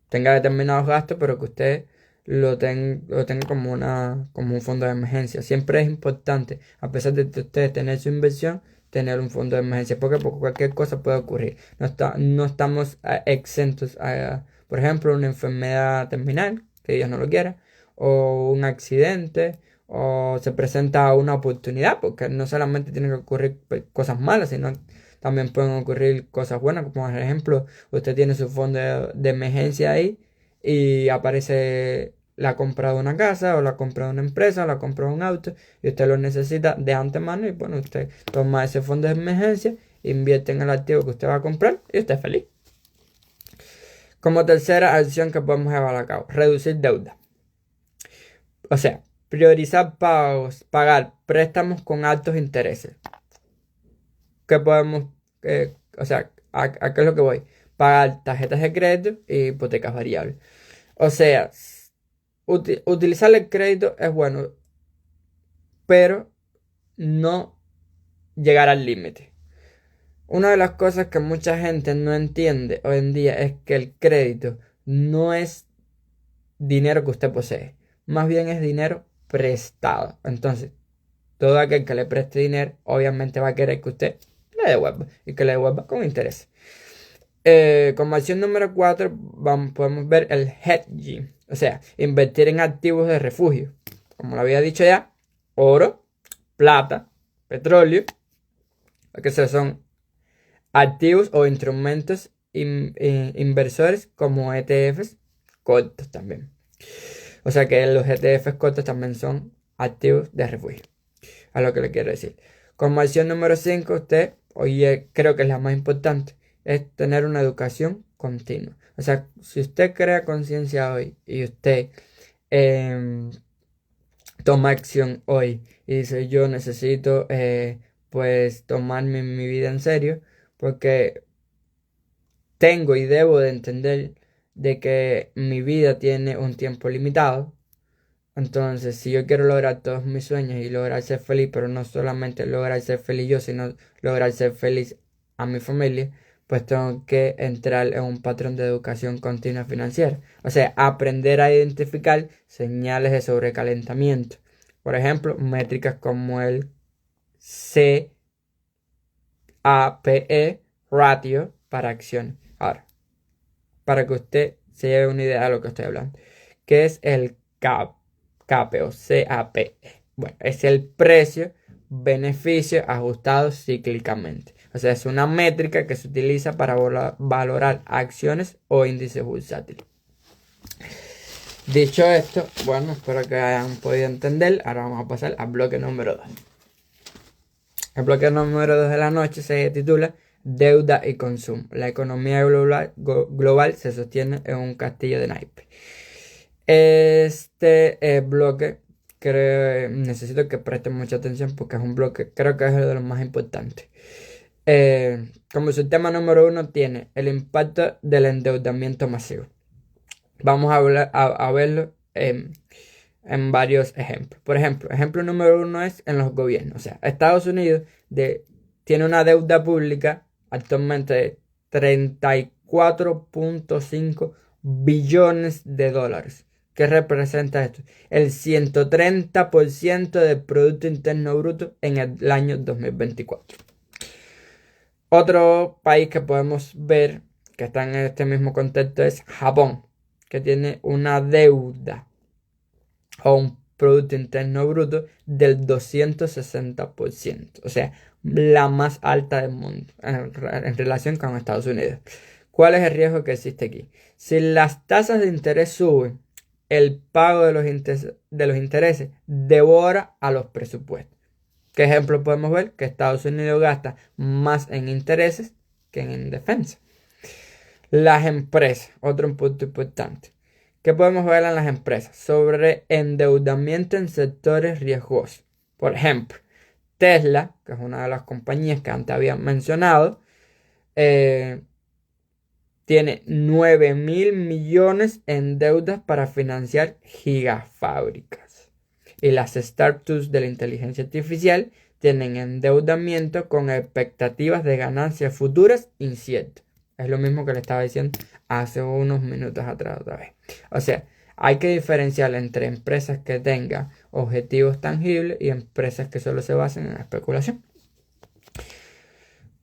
tenga determinados gastos, pero que usted lo tenga como un fondo de emergencia. Siempre es importante, a pesar de usted tener su inversión, tener un fondo de emergencia. ¿Por qué? Porque cualquier cosa puede ocurrir. No estamos exentos a, por ejemplo, una enfermedad terminal, que Dios no lo quiera, o un accidente, o se presenta una oportunidad, porque no solamente tienen que ocurrir cosas malas, sino también pueden ocurrir cosas buenas, como por ejemplo, usted tiene su fondo de emergencia ahí y aparece la compra de una casa o la compra de una empresa o la compra de un auto y usted lo necesita de antemano y bueno, usted toma ese fondo de emergencia, invierte en el activo que usted va a comprar y usted es feliz. Como tercera acción que podemos llevar a cabo, reducir deuda. O sea, priorizar pagos, pagar préstamos con altos intereses. ¿Qué podemos, o sea, a qué es lo que voy? Pagar tarjetas de crédito y hipotecas variables. O sea, utilizar el crédito es bueno, pero no llegar al límite. Una de las cosas que mucha gente no entiende hoy en día es que el crédito no es dinero que usted posee, más bien es dinero prestado. Entonces, todo aquel que le preste dinero, obviamente va a querer que usted le devuelva y que le devuelva con interés. Como acción número 4, podemos ver el hedging, o sea, invertir en activos de refugio. Como lo había dicho ya, oro, plata, petróleo, que son activos o instrumentos inversores como ETFs cortos también. O sea que los ETFs cortos también son activos de refugio. A lo que le quiero decir. Como acción número 5, usted, oye, creo que es la más importante, es tener una educación continua. O sea, si usted crea conciencia hoy y usted toma acción hoy y dice yo necesito pues tomarme mi vida en serio porque tengo y debo de entender de que mi vida tiene un tiempo limitado. Entonces, si yo quiero lograr todos mis sueños y lograr ser feliz, pero no solamente lograr ser feliz yo, sino lograr ser feliz a mi familia, pues tengo que entrar en un patrón de educación continua financiera. O sea, aprender a identificar señales de sobrecalentamiento. Por ejemplo, métricas como el CAPE ratio para acción. Ahora, para que usted se lleve una idea de lo que estoy hablando. ¿Qué es el CAPE o CAPE? Bueno, es el precio-beneficio ajustado cíclicamente. O sea, es una métrica que se utiliza para valorar acciones o índices bursátiles. Dicho esto, bueno, espero que hayan podido entender. Ahora vamos a pasar al bloque número 2. El bloque número 2 de la noche se titula Deuda y consumo. La economía global se sostiene en un castillo de naipes. Este bloque necesito que presten mucha atención porque es un bloque, creo que es uno de los más importantes. Como su tema número 1 tiene el impacto del endeudamiento masivo. Vamos a verlo en varios ejemplos. Por ejemplo, ejemplo número 1 es en los gobiernos. O sea, Estados Unidos tiene una deuda pública actualmente de 34.5 billones de dólares. ¿Qué representa esto? El 130% del Producto Interno Bruto en el año 2024. Otro país que podemos ver que está en este mismo contexto es Japón, que tiene una deuda o un Producto Interno Bruto del 260%. O sea, la más alta del mundo en relación con Estados Unidos. ¿Cuál es el riesgo que existe aquí? Si las tasas de interés suben, el pago de los intereses devora a los presupuestos. ¿Qué ejemplo podemos ver? Que Estados Unidos gasta más en intereses que en defensa. Las empresas, otro punto importante. ¿Qué podemos ver en las empresas? Sobre endeudamiento en sectores riesgosos. Por ejemplo, Tesla, que es una de las compañías que antes había mencionado, tiene 9.000 millones en deudas para financiar gigafábricas. Y las startups de la inteligencia artificial tienen endeudamiento con expectativas de ganancias futuras inciertas. Es lo mismo que le estaba diciendo hace unos minutos atrás otra vez. O sea, hay que diferenciar entre empresas que tengan objetivos tangibles y empresas que solo se basen en la especulación.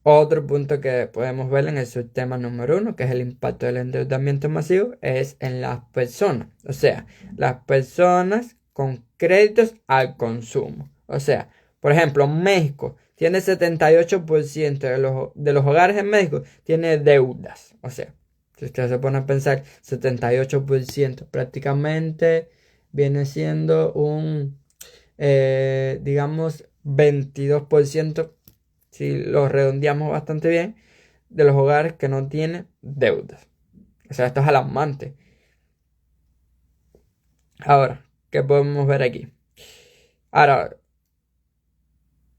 Otro punto que podemos ver en el subtema número 1, que es el impacto del endeudamiento masivo, es en las personas. O sea, las personas con créditos al consumo. O sea, por ejemplo, México tiene 78% de los hogares en México tiene deudas. O sea, si usted se pone a pensar, 78%, prácticamente viene siendo un, digamos, 22%, si lo redondeamos bastante bien, de los hogares que no tienen deudas. O sea, esto es alarmante. Ahora, ¿qué podemos ver aquí? Ahora,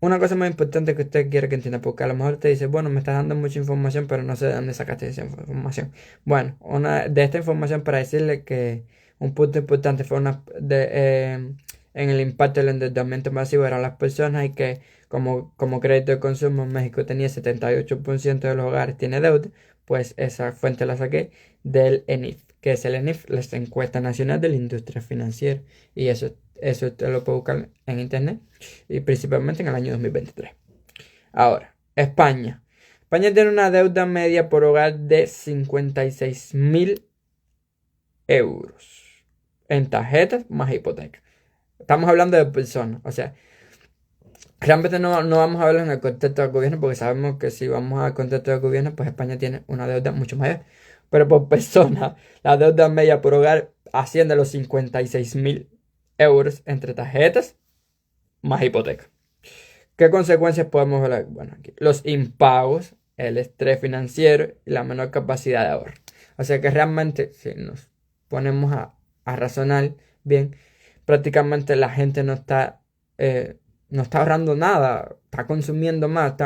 una cosa muy importante que usted quiere que entienda, porque a lo mejor te dice, bueno, me estás dando mucha información, pero no sé de dónde sacaste esa información. Bueno, una de esta información para decirle que un punto importante fue en el impacto del endeudamiento masivo eran las personas y que como crédito de consumo en México tenía 78% de los hogares tiene deuda, pues esa fuente la saqué del ENIF, que es el ENIF, la encuesta nacional de la industria financiera. Y eso usted lo puede buscar en internet y principalmente en el año 2023. Ahora, España. España tiene una deuda media por hogar de 56.000 euros en tarjetas más hipoteca. Estamos hablando de personas, o sea, realmente no vamos a hablar en el contexto del gobierno porque sabemos que si vamos al contexto del gobierno, pues España tiene una deuda mucho mayor. Pero por persona, la deuda media por hogar asciende a los 56.000 euros entre tarjetas más hipoteca. ¿Qué consecuencias podemos ver? Bueno, aquí los impagos, el estrés financiero y la menor capacidad de ahorro. O sea que realmente, si nos ponemos a razonar bien, prácticamente la gente no está ahorrando nada, está consumiendo más,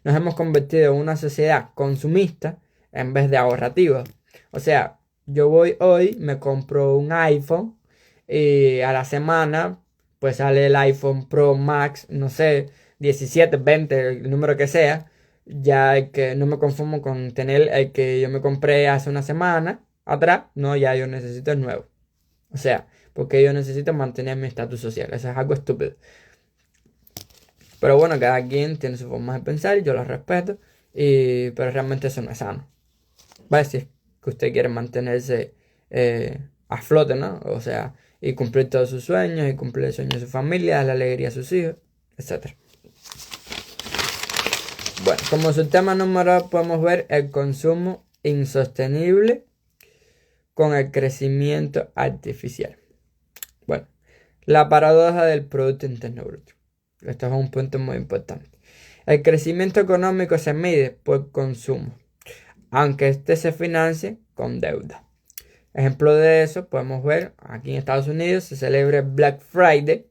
nos hemos convertido en una sociedad consumista en vez de ahorrativa. O sea, yo voy hoy, me compro un iPhone y a la semana pues sale el iPhone Pro Max, no sé, 17, 20, el número que sea. Ya el que no me conformo con tener el que yo me compré hace una semana atrás, no, ya yo necesito el nuevo. O sea, porque yo necesito mantener mi estatus social. Eso es algo estúpido. Pero bueno, cada quien tiene su forma de pensar y yo lo respeto. Pero realmente eso no es sano. Va a decir que usted quiere mantenerse a flote, ¿no? O sea, y cumplir todos sus sueños, y cumplir el sueño de su familia, la alegría a sus hijos, etc. Bueno, como su tema número 2 podemos ver el consumo insostenible con el crecimiento artificial. Bueno, la paradoja del Producto Interno Bruto. Esto es un punto muy importante. El crecimiento económico se mide por consumo, aunque este se financie con deuda. Ejemplo de eso podemos ver aquí en Estados Unidos se celebra Black Friday,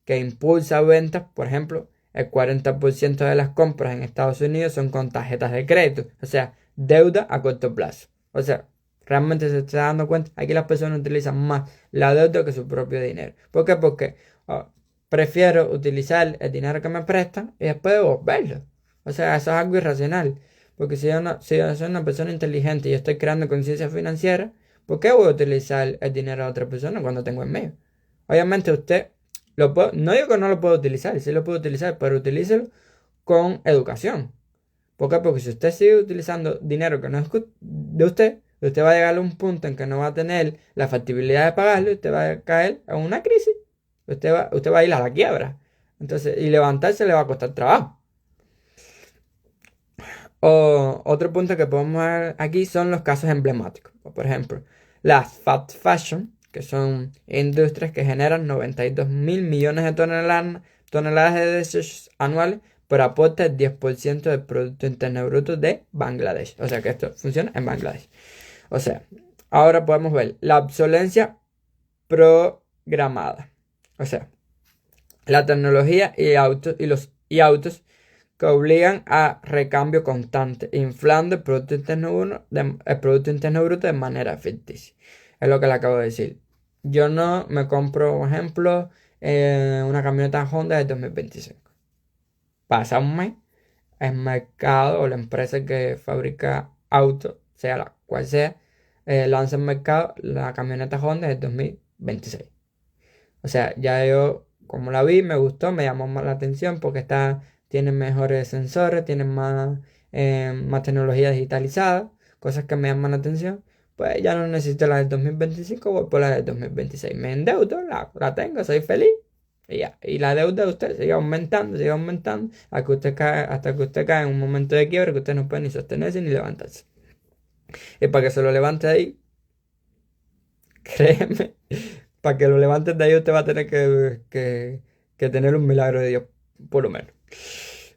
que impulsa ventas. Por ejemplo, el 40% de las compras en Estados Unidos son con tarjetas de crédito, o sea, deuda a corto plazo. O sea, realmente se está dando cuenta, aquí las personas utilizan más la deuda que su propio dinero. ¿Por qué? Porque prefiero utilizar el dinero que me prestan y después devolverlo. O sea, eso es algo irracional. Porque si yo soy una persona inteligente y estoy creando conciencia financiera, ¿por qué voy a utilizar el dinero de otra persona cuando tengo el mío? Obviamente usted no digo que no lo pueda utilizar, sí lo puede utilizar, pero utilícelo con educación. ¿Por qué? Porque si usted sigue utilizando dinero que no es de usted va a llegar a un punto en que no va a tener la factibilidad de pagarlo y usted va a caer en una crisis. Usted va a ir a la quiebra. Entonces, y levantarse le va a costar trabajo. Otro punto que podemos ver aquí son los casos emblemáticos. Por ejemplo, las fast fashion, que son industrias que generan 92.000 millones de toneladas de desechos anuales, pero aporta el 10% del Producto Interno Bruto de Bangladesh. O sea que esto funciona en Bangladesh. O sea, ahora podemos ver la obsolencia programada. O sea, la tecnología y autos que obligan a recambio constante, inflando el Producto Interno Bruto de manera ficticia. Es lo que le acabo de decir. Yo no me compro, por ejemplo, una camioneta Honda de 2025. Pasa un mes, el mercado o la empresa que fabrica autos, sea la cual sea, lanza en mercado la camioneta Honda de 2026. O sea, ya yo, como la vi, me gustó, me llamó más la atención porque tiene mejores sensores, tiene más tecnología digitalizada, cosas que me llaman la atención. Pues ya no necesito la del 2025, voy por la del 2026. Me endeudo, la tengo, soy feliz. Y ya. Y la deuda de usted sigue aumentando, hasta que usted cae en un momento de quiebra que usted no puede ni sostenerse ni levantarse. Y para que se lo levante ahí, créeme para que lo levantes de ahí usted va a tener que tener un milagro de Dios, por lo menos.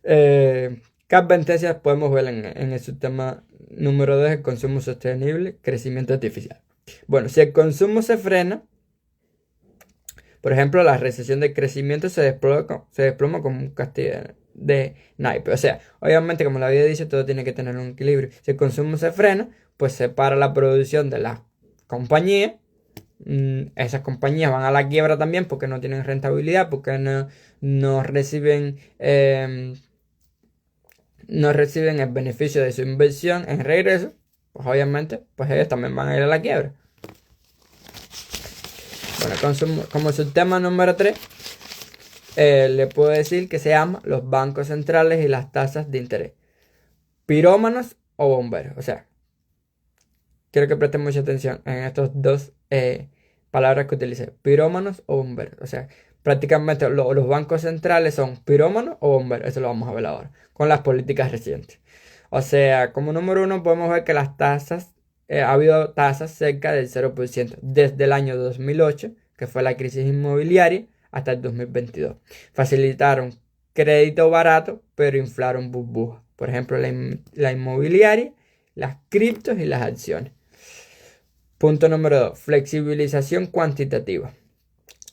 ¿Qué advertencias podemos ver en el subtema número 2, el consumo sostenible, crecimiento artificial? Bueno, si el consumo se frena, por ejemplo, la recesión de crecimiento se desploma como un castillo de naipe. O sea, obviamente, como la vida dice, todo tiene que tener un equilibrio. Si el consumo se frena, pues se para la producción de las compañías. Esas compañías van a la quiebra también porque no tienen rentabilidad, porque no reciben, no reciben el beneficio de su inversión en regreso. Pues obviamente, pues ellos también van a ir a la quiebra. Bueno, como subtema número 3, le puedo decir que se llama los bancos centrales y las tasas de interés. Pirómanos o bomberos. O sea, quiero que presten mucha atención en estos dos palabras que utilicé. Pirómanos o bomberos. O sea, prácticamente los bancos centrales son pirómanos o bomberos. Eso lo vamos a ver ahora. Con las políticas recientes. O sea, como número 1 podemos ver que las tasas, ha habido tasas cerca del 0% desde el año 2008, que fue la crisis inmobiliaria, hasta el 2022. Facilitaron crédito barato, pero inflaron burbujas. Por ejemplo, la inmobiliaria, las criptos y las acciones. Punto número 2. Flexibilización cuantitativa.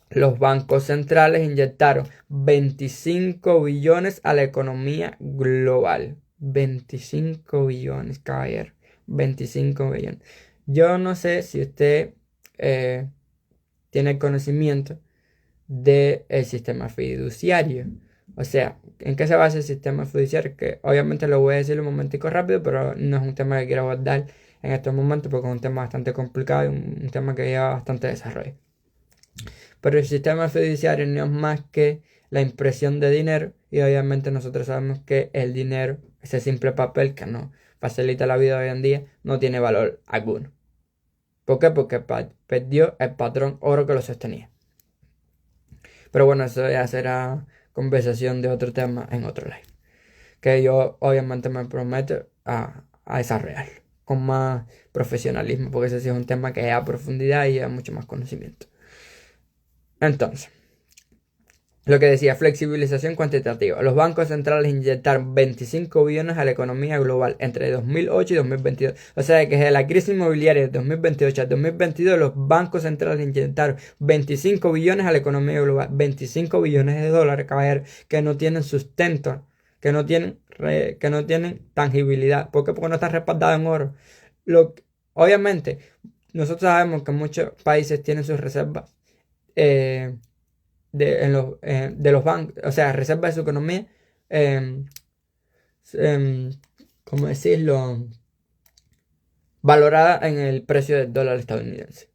Los bancos centrales inyectaron 25 billones a la economía global. 25 billones, caballero. 25 billones. Yo no sé si usted tiene conocimiento del sistema fiduciario. O sea, ¿en qué se basa el sistema fiduciario? Que obviamente lo voy a decir un momentico rápido, pero no es un tema que quiero abordar en estos momentos porque es un tema bastante complicado y un tema que lleva bastante desarrollo. Pero el sistema fiduciario no es más que la impresión de dinero y obviamente nosotros sabemos que el dinero, ese simple papel que nos facilita la vida hoy en día, no tiene valor alguno. ¿Por qué? Porque perdió el patrón oro que lo sostenía. Pero bueno, eso ya será conversación de otro tema en otro live. Que yo obviamente me prometo a desarrollar con más profesionalismo, porque ese sí es un tema que da profundidad y da mucho más conocimiento. Entonces, lo que decía, flexibilización cuantitativa. Los bancos centrales inyectaron 25 billones a la economía global entre 2008 y 2022. O sea que desde la crisis inmobiliaria de 2028 al 2022, los bancos centrales inyectaron 25 billones a la economía global. 25 billones de dólares, caballero, que no tienen sustento, que no tienen tangibilidad. ¿Por qué? Porque no están respaldados en oro. Obviamente, nosotros sabemos que muchos países tienen sus reservas de los bancos, o sea, reservas de su economía, eh, eh, ¿cómo decirlo? Valorada en el precio del dólar estadounidense.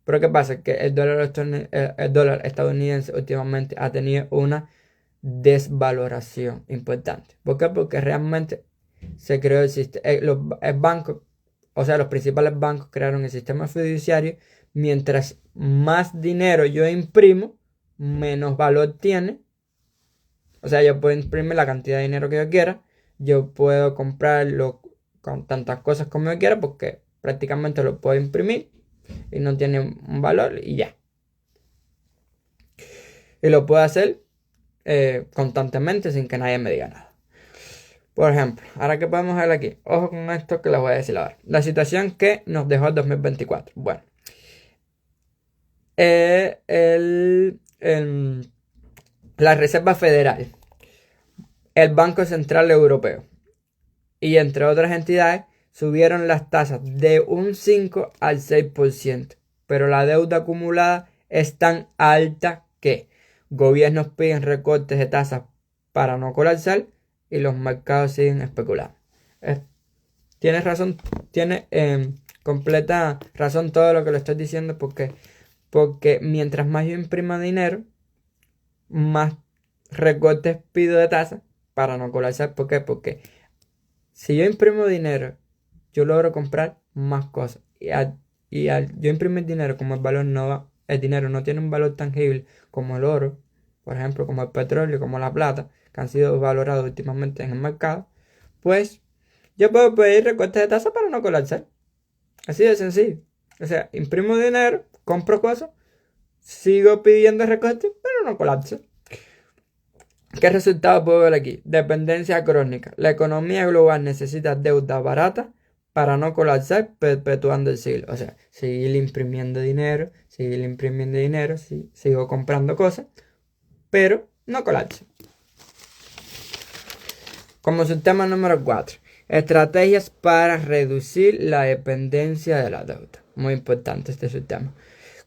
Pero ¿qué pasa? Que el dólar estadounidense últimamente ha tenido una desvaloración importante. ¿Por qué? Porque realmente se creó el sistema, el banco, o sea, los principales bancos crearon el sistema fiduciario. Mientras más dinero yo imprimo, menos valor tiene. O sea, yo puedo imprimir la cantidad de dinero que yo quiera. Yo puedo comprarlo con tantas cosas como yo quiera porque prácticamente lo puedo imprimir y no tiene un valor y ya. Y lo puedo hacer constantemente sin que nadie me diga nada. Por ejemplo, ahora que podemos ver aquí, ojo con esto que les voy a decir ahora. La situación que nos dejó el 2024. Bueno, la Reserva Federal, el Banco Central Europeo y entre otras entidades subieron las tasas de un 5 al 6%, pero la deuda acumulada es tan alta que gobiernos piden recortes de tasas para no colapsar y los mercados siguen especulando. Tienes razón, tiene completa razón todo lo que le estoy diciendo porque mientras más yo imprima dinero, más recortes pido de tasa para no colapsar. ¿Por qué? Porque si yo imprimo dinero, yo logro comprar más cosas. Y al yo imprimir dinero, como el dinero no tiene un valor tangible como el oro, por ejemplo, como el petróleo, como la plata, que han sido valorados últimamente en el mercado, pues yo puedo pedir recortes de tasa para no colapsar. Así de sencillo. O sea, imprimo dinero, compro cosas. sigo pidiendo recortes, pero no colapso. ¿Qué resultado puedo ver aquí? Dependencia crónica. La economía global necesita deuda barata para no colapsar, perpetuando el siglo. O sea, seguir imprimiendo dinero, sigo comprando cosas, pero no colapso. Como subtema número 4, estrategias para reducir la dependencia de la deuda. Muy importante este subtema.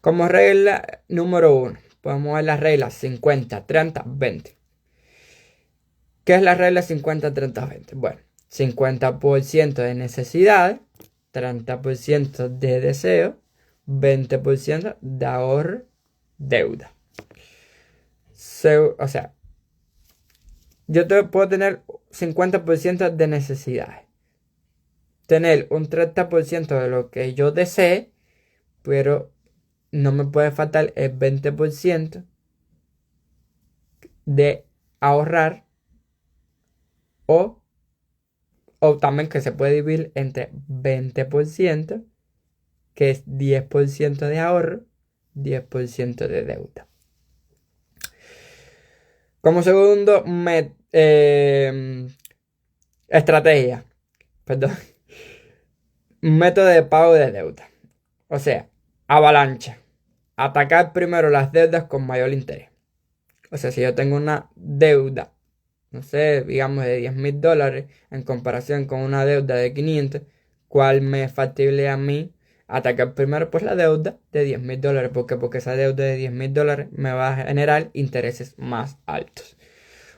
Como regla número 1, podemos ver las reglas 50, 30, 20. ¿Qué es la regla 50, 30, 20? Bueno, 50% de necesidades, 30% de deseo, 20% de ahorro, deuda. O sea, yo puedo tener 50% de necesidades. Tener un 30% de lo que yo desee, pero no me puede faltar el 20% de ahorrar o también que se puede dividir entre 20%, que es 10% de ahorro, 10% de deuda. Como segundo estrategia, perdón, método de pago de deuda. O sea, avalancha. Atacar primero las deudas con mayor interés. O sea, si yo tengo una deuda, no sé, digamos de $10,000 en comparación con una deuda de 500, ¿cuál me es factible a mí atacar primero? Pues la deuda de $10,000. ¿Por qué? Porque esa deuda de $10,000 me va a generar intereses más altos.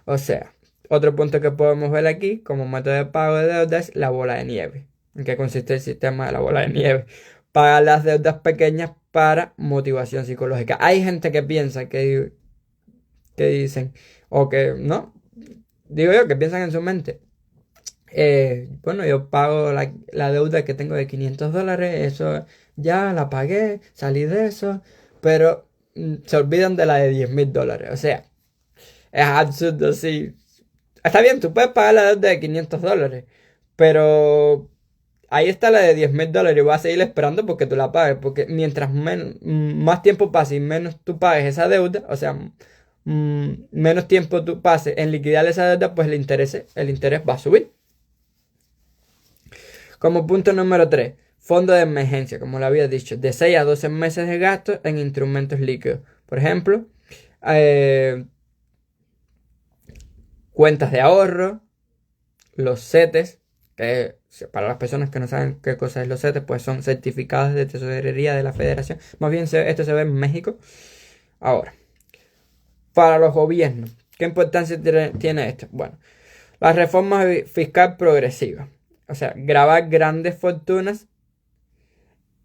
O sea, otro punto que podemos ver aquí como método de pago de deuda es la bola de nieve. ¿En qué consiste el sistema de la bola de nieve? Pagar las deudas pequeñas para motivación psicológica. Hay gente que piensa que dicen, o que no, digo yo, que piensan en su mente. Bueno, yo pago la deuda que tengo de $500, eso ya la pagué, salí de eso, pero se olvidan de la de $10,000. O sea, es absurdo, sí. Está bien, tú puedes pagar la deuda de $500, pero ahí está la de $10,000 y voy a seguir esperando porque tú la pagues. Porque mientras más tiempo pase y menos tú pagues esa deuda, o sea, menos tiempo tú pases en liquidar esa deuda, pues el interés va a subir. Como punto número 3, fondo de emergencia, como lo había dicho, de 6 a 12 meses de gasto en instrumentos líquidos. Por ejemplo, cuentas de ahorro, los CETES, que para las personas que no saben qué cosa es los CETES, pues son certificados de tesorería de la Federación. Más bien esto se ve en México. Ahora, para los gobiernos, ¿qué importancia tiene esto? Bueno, la reforma fiscal progresiva. O sea, grabar grandes fortunas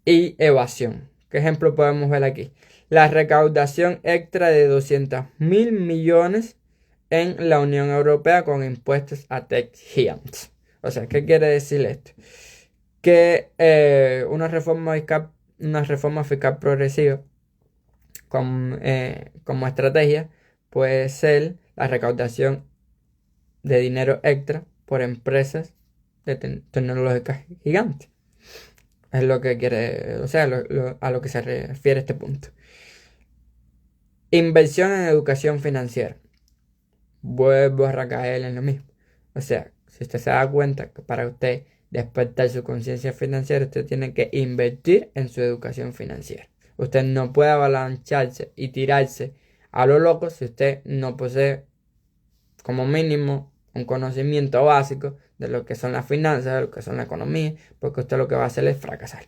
y evasión. ¿Qué ejemplo podemos ver aquí? La recaudación extra de 200.000 millones en la Unión Europea con impuestos a tech giants. O sea, ¿qué quiere decir esto? Que una reforma fiscal progresiva como estrategia puede ser la recaudación de dinero extra por empresas de tecnológicas gigantes. Es lo que quiere, o sea, a lo que se refiere este punto. Inversión en educación financiera. Vuelvo a recaer en lo mismo. O sea, si usted se da cuenta que para usted despertar su conciencia financiera, usted tiene que invertir en su educación financiera. Usted no puede avalancharse y tirarse a lo loco si usted no posee como mínimo un conocimiento básico de lo que son las finanzas, de lo que son la economía, porque usted lo que va a hacer es fracasar.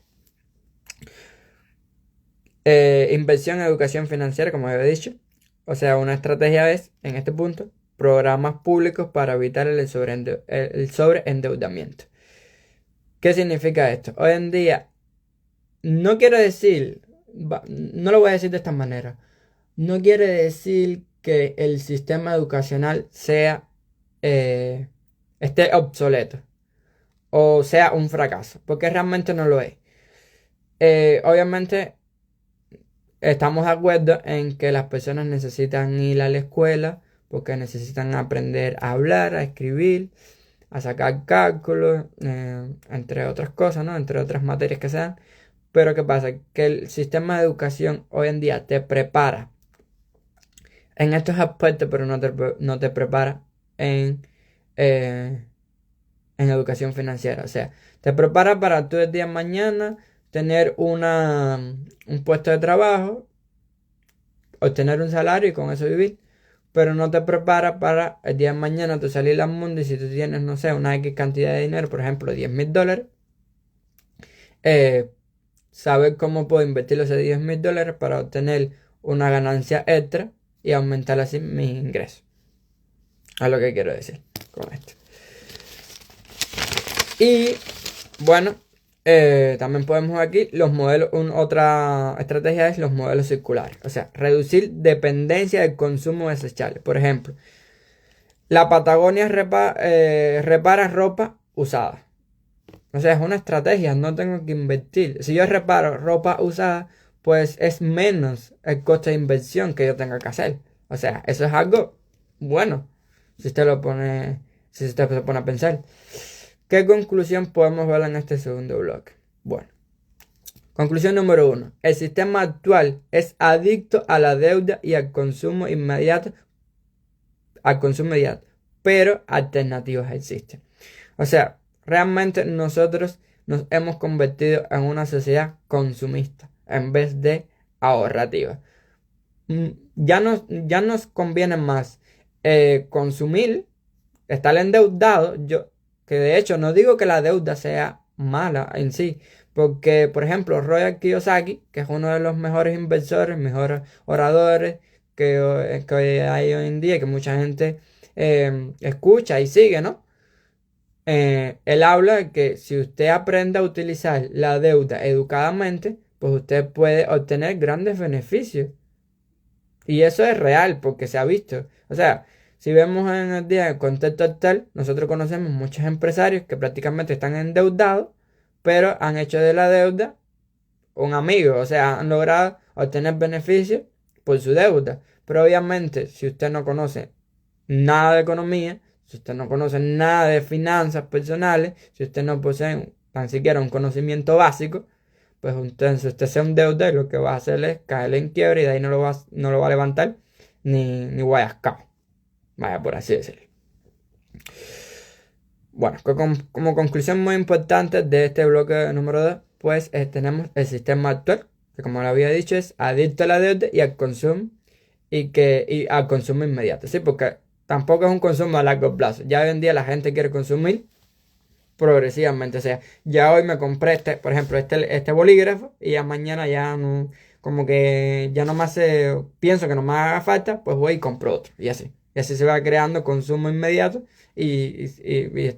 Inversión en educación financiera, como había dicho. O sea, una estrategia es, en este punto, programas públicos para evitar el sobreendeudamiento. ¿Qué significa esto? Hoy en día, no quiero decir, no lo voy a decir de esta manera, no quiere decir que el sistema educacional esté obsoleto o sea un fracaso, porque realmente no lo es. Obviamente estamos de acuerdo en que las personas necesitan ir a la escuela porque necesitan aprender a hablar, a escribir, a sacar cálculos, entre otras cosas, ¿no? Entre otras materias que sean. Pero ¿qué pasa? Que el sistema de educación hoy en día te prepara en estos aspectos, pero no te prepara eh, en educación financiera. O sea, te prepara para tú el día de mañana tener un puesto de trabajo, obtener un salario y con eso vivir. Pero no te prepara para el día de mañana tú salir al mundo y si tú tienes, no sé, una X cantidad de dinero, por ejemplo, $10,000, eh, saber cómo puedo invertir esos $10,000 para obtener una ganancia extra y aumentar así mis ingresos. Es lo que quiero decir con esto. Y bueno, también podemos ver aquí los modelos. Otra estrategia es los modelos circulares. O sea, reducir dependencia del consumo desechable. Por ejemplo, la Patagonia repara ropa usada. O sea, es una estrategia, no tengo que invertir. Si yo reparo ropa usada, pues es menos el coste de inversión que yo tenga que hacer. O sea, eso es algo bueno. Si usted si usted se pone a pensar. ¿Qué conclusión podemos ver en este segundo bloque? Bueno, conclusión número 1. El sistema actual es adicto a la deuda y al consumo inmediato. Pero alternativas existen. O sea, realmente nosotros nos hemos convertido en una sociedad consumista en vez de ahorrativa. Ya nos conviene más consumir, estar endeudado. Que de hecho no digo que la deuda sea mala en sí, porque por ejemplo Robert Kiyosaki, que es uno de los mejores inversores, mejores oradores que hay hoy en día, que mucha gente escucha y sigue, ¿no? Él habla de que si usted aprende a utilizar la deuda educadamente, pues usted puede obtener grandes beneficios. Y eso es real porque se ha visto. O sea, si vemos en el día el contexto actual, nosotros conocemos muchos empresarios que prácticamente están endeudados, pero han hecho de la deuda un amigo. O sea, han logrado obtener beneficios por su deuda. Pero obviamente, si usted no conoce nada de economía, si usted no conoce nada de finanzas personales, si usted no posee tan siquiera un conocimiento básico, pues entonces usted se endeuda y lo que va a hacer es caerle en quiebra y de ahí no lo va a levantar ni guayascao. Vaya, por así decirlo. Bueno, como conclusión muy importante de este bloque número 2, pues tenemos el sistema actual, que como lo había dicho es adicto a la deuda y al consumo y al consumo inmediato, ¿sí? Porque tampoco es un consumo a largo plazo. Ya hoy en día la gente quiere consumir progresivamente. O sea, ya hoy me compré por ejemplo, este bolígrafo y ya mañana ya no, como que ya no más pienso que no me haga falta, pues voy y compro otro. Y así. Y así se va creando consumo inmediato y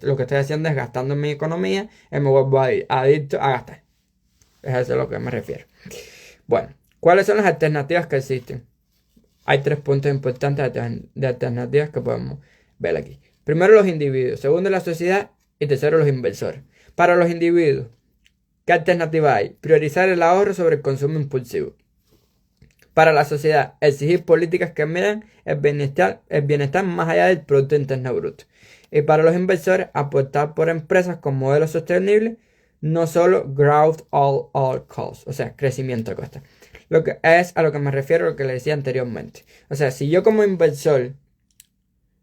lo que estoy haciendo es gastando mi economía y me vuelvo adicto a gastar. Es a eso a lo que me refiero. Bueno, ¿cuáles son las alternativas que existen? Hay 3 puntos importantes de alternativas que podemos ver aquí. Primero, los individuos. Segundo, la sociedad. Y tercero, los inversores. Para los individuos, ¿qué alternativa hay? Priorizar el ahorro sobre el consumo impulsivo. Para la sociedad, exigir políticas que miren el bienestar más allá del Producto Interno Bruto. Y para los inversores, apostar por empresas con modelos sostenibles, no solo growth all costs, o sea, crecimiento a costa. Lo que es a lo que me refiero a lo que le decía anteriormente. O sea, si yo como inversor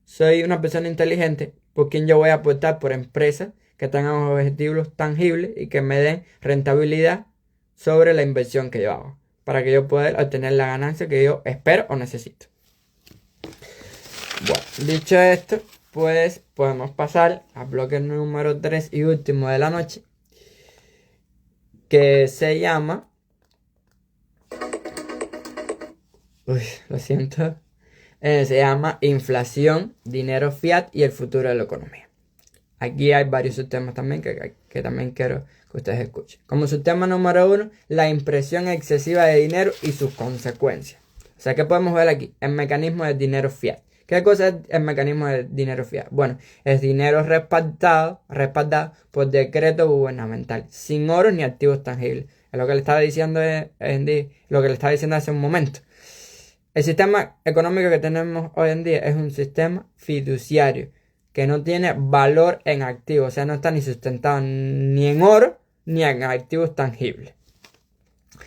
soy una persona inteligente, ¿por quién yo voy a apostar? Por empresas que tengan objetivos tangibles y que me den rentabilidad sobre la inversión que yo hago, para que yo pueda obtener la ganancia que yo espero o necesito. Bueno, dicho esto, pues podemos pasar al bloque número 3 y último de la noche, que se llama... lo siento. Se llama inflación, dinero fiat y el futuro de la economía. Aquí hay varios subtemas también que también quiero que ustedes escuchen. Como subtema número 1, la impresión excesiva de dinero y sus consecuencias. O sea, ¿qué podemos ver aquí? El mecanismo del dinero fiat. ¿Qué cosa es el mecanismo del dinero fiat? Bueno, es dinero respaldado por decreto gubernamental, sin oro ni activos tangibles. Es lo que le estaba diciendo hace un momento. El sistema económico que tenemos hoy en día es un sistema fiduciario que no tiene valor en activos, o sea, no está ni sustentado ni en oro ni en activos tangibles.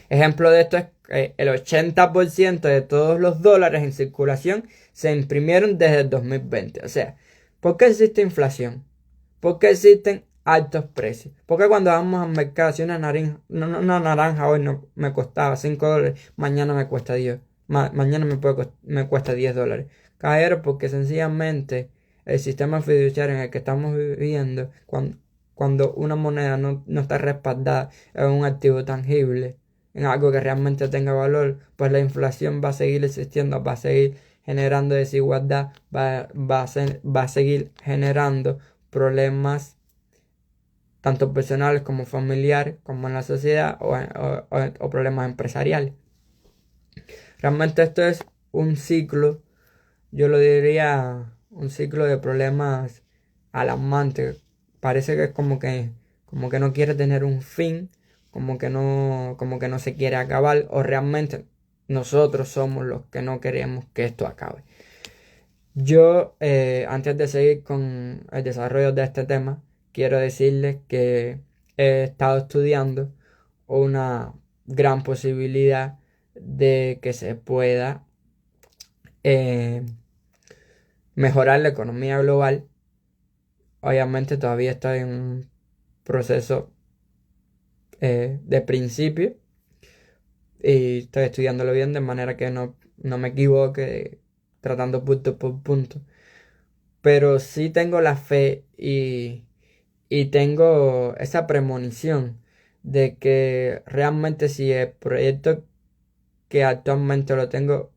Ejemplo de esto es que el 80% de todos los dólares en circulación se imprimieron desde el 2020. O sea, ¿por qué existe inflación? ¿Por qué existen altos precios? Porque cuando vamos al mercado, si una naranja hoy no me costaba $5, mañana me cuesta 10. Mañana me cuesta $10. Caballero, porque sencillamente el sistema fiduciario en el que estamos viviendo, cuando una moneda no está respaldada en un activo tangible, en algo que realmente tenga valor, pues la inflación va a seguir existiendo, va a seguir generando desigualdad, va a seguir generando problemas tanto personales como familiares, como en la sociedad o problemas empresariales. Realmente esto es un ciclo, yo lo diría un ciclo de problemas alarmantes. Parece que es como que no quiere tener un fin, como que no se quiere acabar, o realmente nosotros somos los que no queremos que esto acabe. Yo, antes de seguir con el desarrollo de este tema, quiero decirles que he estado estudiando una gran posibilidad de que se pueda eh, mejorar la economía global. Obviamente todavía estoy en un proceso de principio y estoy estudiándolo bien de manera que no me equivoque tratando punto por punto. Pero sí tengo la fe y tengo esa premonición de que realmente si el proyecto que actualmente lo tengo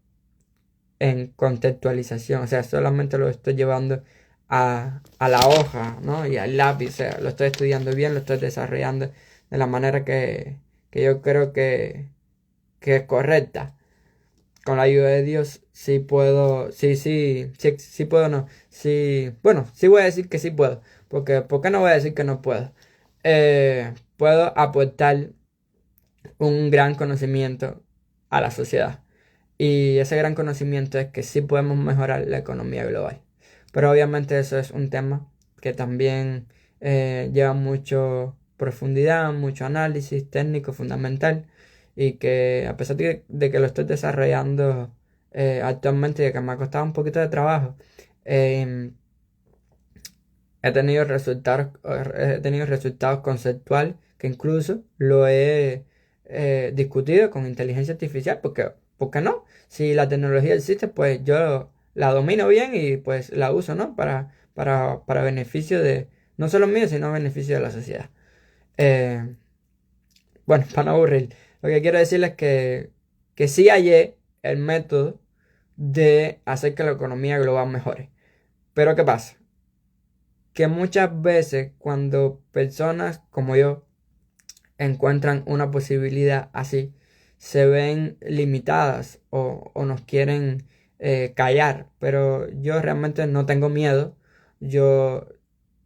en contextualización, o sea, solamente lo estoy llevando a la hoja, ¿no? Y al lápiz, o sea, lo estoy estudiando bien, lo estoy desarrollando de la manera que yo creo que es correcta. Con la ayuda de Dios, sí puedo, sí puedo, no, sí, bueno, sí voy a decir que sí puedo, porque, ¿por qué no voy a decir que no puedo? Puedo aportar un gran conocimiento a la sociedad. Y ese gran conocimiento es que sí podemos mejorar la economía global. Pero obviamente eso es un tema que también lleva mucho profundidad, mucho análisis técnico fundamental y que a pesar de que lo estoy desarrollando actualmente y de que me ha costado un poquito de trabajo, eh, he tenido resultados conceptuales que incluso lo he discutido con inteligencia artificial, porque, ¿por qué no? Si la tecnología existe, pues yo la domino bien y pues la uso, ¿no? Para beneficio de, no solo mío, sino beneficio de la sociedad. Eh, bueno, para no aburrir, lo que quiero decirles es que sí hallé el método de hacer que la economía global mejore. Pero ¿qué pasa? Que muchas veces cuando personas como yo encuentran una posibilidad así, se ven limitadas o nos quieren callar, pero yo realmente no tengo miedo. Yo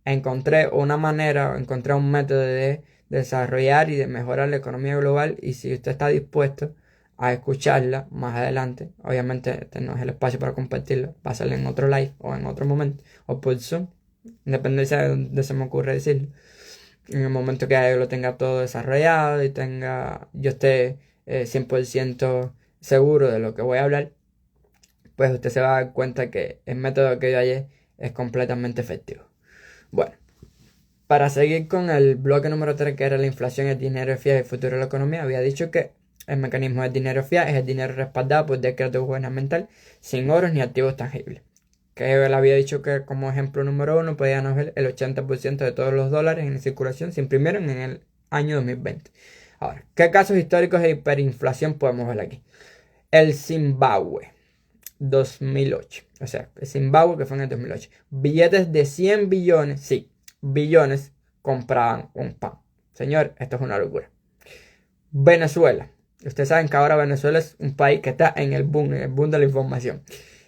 encontré una manera, encontré un método de desarrollar y de mejorar la economía global y si usted está dispuesto a escucharla más adelante, obviamente este no es el espacio para compartirlo, va a salir en otro live o en otro momento o por Zoom, independencia de donde se me ocurre decirlo. En el momento que yo lo tenga todo desarrollado y yo esté 100% seguro de lo que voy a hablar, pues usted se va a dar cuenta que el método que yo hallé es completamente efectivo. Bueno, para seguir con el bloque número 3 que era la inflación, el dinero fiat y el futuro de la economía, había dicho que el mecanismo del dinero fiat es el dinero respaldado por decreto gubernamental sin oros ni activos tangibles. Que él había dicho que como ejemplo número 1 podíamos ver el 80% de todos los dólares en circulación se imprimieron en el año 2020. Ahora, ¿qué casos históricos de hiperinflación podemos ver aquí? El Zimbabue 2008. O sea, el Zimbabue que fue en el 2008. Billetes de 100 billones, sí, billones compraban un pan. Señor, esto es una locura. Venezuela. Ustedes saben que ahora Venezuela es un país que está en el boom de la información.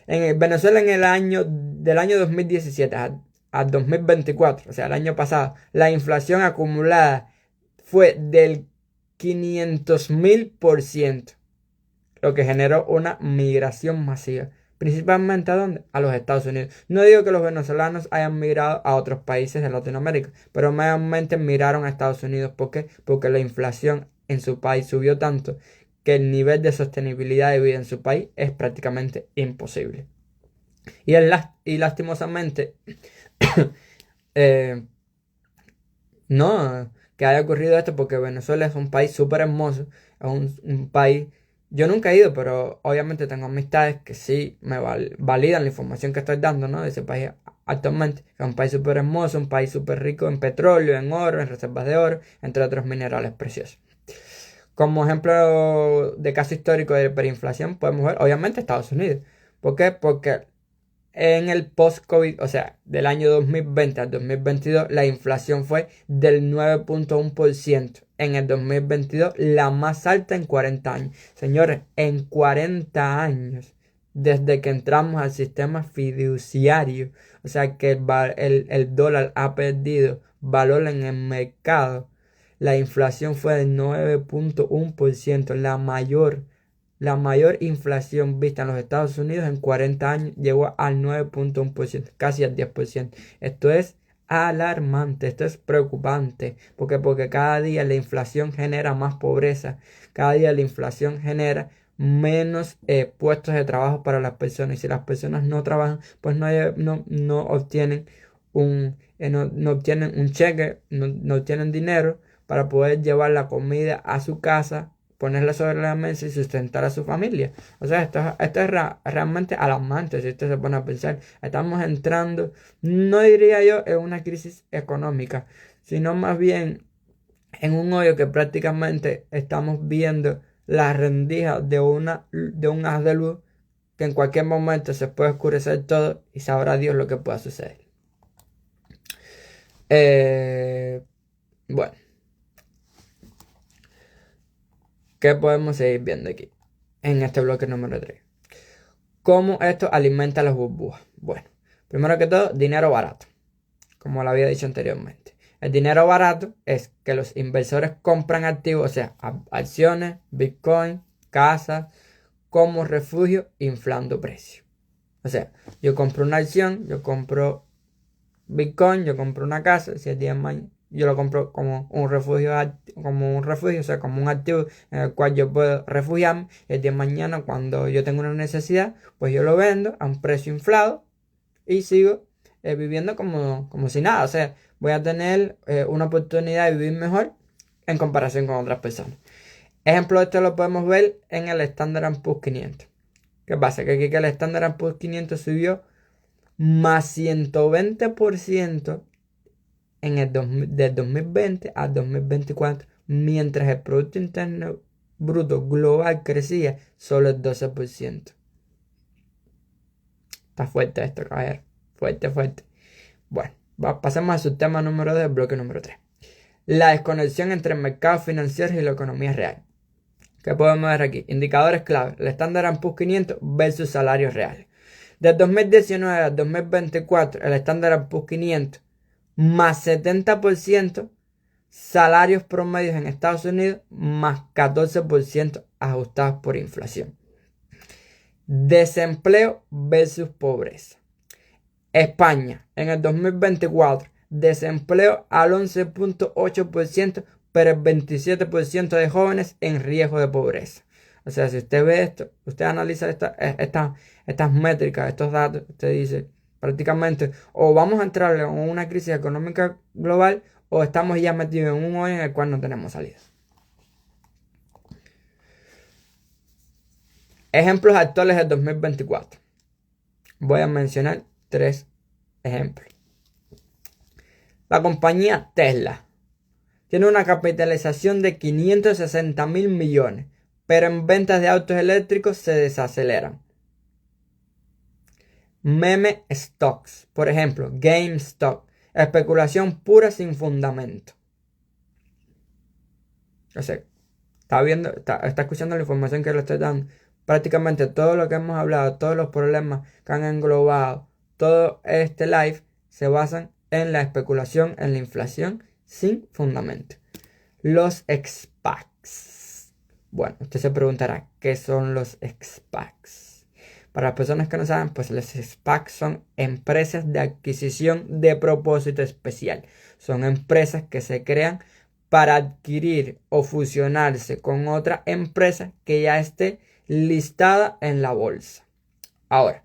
Venezuela del año 2017 a 2024, o sea, el año pasado, la inflación acumulada fue del 500.000%, lo que generó una migración masiva. Principalmente ¿a dónde? A los Estados Unidos. No digo que los venezolanos hayan migrado a otros países de Latinoamérica, pero mayormente migraron a Estados Unidos. ¿Por qué? Porque la inflación en su país subió tanto que el nivel de sostenibilidad de vida en su país es prácticamente imposible. Y lastimosamente, eh, no que haya ocurrido esto porque Venezuela es un país súper hermoso, es un país, yo nunca he ido, pero obviamente tengo amistades que sí me validan la información que estoy dando, ¿no? De ese país actualmente. Es un país súper hermoso, un país súper rico en petróleo, en oro, en reservas de oro, entre otros minerales preciosos. Como ejemplo de caso histórico de hiperinflación podemos ver obviamente Estados Unidos. ¿Por qué? Porque en el post-COVID, o sea, del año 2020 al 2022, la inflación fue del 9.1%. En el 2022, la más alta en 40 años. Señores, en 40 años, desde que entramos al sistema fiduciario, o sea, que el dólar ha perdido valor en el mercado, la inflación fue del 9.1%, la mayor inflación vista en los Estados Unidos en 40 años llegó al 9.1%, casi al 10%. Esto es alarmante, esto es preocupante, porque cada día la inflación genera más pobreza, cada día la inflación genera menos puestos de trabajo para las personas, y si las personas no trabajan, pues no obtienen no obtienen un cheque, no obtienen dinero para poder llevar la comida a su casa, ponerla sobre la mesa y sustentar a su familia. O sea, esto es realmente alarmante si usted se pone a pensar. Estamos entrando, no diría yo en una crisis económica, sino más bien en un hoyo que prácticamente estamos viendo la rendija de un haz de luz que en cualquier momento se puede oscurecer todo y sabrá Dios lo que pueda suceder. Bueno, ¿qué podemos seguir viendo aquí en este bloque número 3? ¿Cómo esto alimenta las burbujas? Bueno, primero que todo, dinero barato, como lo había dicho anteriormente. El dinero barato es que los inversores compran activos, o sea, acciones, Bitcoin, casas, como refugio, inflando precios. O sea, yo compro una acción, yo compro Bitcoin, yo compro una casa, si el día de mañana yo lo compro como un refugio, o sea, como un activo en el cual yo puedo refugiarme. El día de mañana, cuando yo tengo una necesidad, pues yo lo vendo a un precio inflado y sigo viviendo como si nada. O sea, voy a tener una oportunidad de vivir mejor en comparación con otras personas. Ejemplo de esto lo podemos ver en el Standard & Poor's 500. ¿Qué pasa? Que aquí que el Standard & Poor's 500 subió más 120% del 2020 al 2024, mientras el Producto Interno Bruto global crecía solo el 12%. Está fuerte esto, caballero. Fuerte, fuerte. Bueno, pasemos a su tema número 2 del bloque número 3. La desconexión entre el mercado financiero y la economía real. ¿Qué podemos ver aquí? Indicadores clave. El Standard & Poor's 500 versus salarios reales. Del 2019 al 2024, el Standard & Poor's 500 más 70% salarios promedios en Estados Unidos más 14% ajustados por inflación. Desempleo versus pobreza. España en el 2024, desempleo al 11.8%, pero el 27% de jóvenes en riesgo de pobreza. O sea, si usted ve esto, usted analiza estas métricas, estos datos, usted dice prácticamente o vamos a entrar en una crisis económica global o estamos ya metidos en un hoyo en el cual no tenemos salida. Ejemplos actuales del 2024. Voy a mencionar 3 ejemplos. La compañía Tesla tiene una capitalización de 560.000 millones, pero en ventas de autos eléctricos se desaceleran. Meme stocks, por ejemplo, GameStop, especulación pura sin fundamento. O sea, está escuchando la información que le estoy dando. Prácticamente todo lo que hemos hablado, todos los problemas que han englobado todo este live se basan en la especulación, en la inflación sin fundamento. Los SPACs. Bueno, usted se preguntará, ¿qué son los SPACs? Para las personas que no saben, pues los SPACs son empresas de adquisición de propósito especial. Son empresas que se crean para adquirir o fusionarse con otra empresa que ya esté listada en la bolsa. Ahora,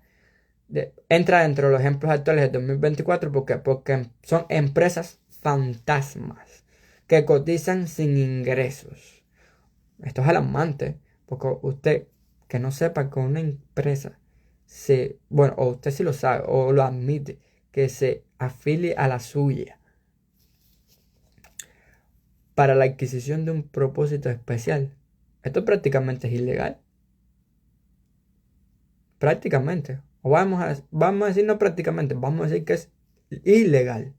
entra dentro de los ejemplos actuales de 2024 porque son empresas fantasmas que cotizan sin ingresos. Esto es alarmante, porque usted que no sepa que una empresa o usted sí lo sabe o lo admite, que se afilie a la suya para la adquisición de un propósito especial. Esto prácticamente es ilegal. Prácticamente. O vamos a decir no prácticamente, vamos a decir que es ilegal.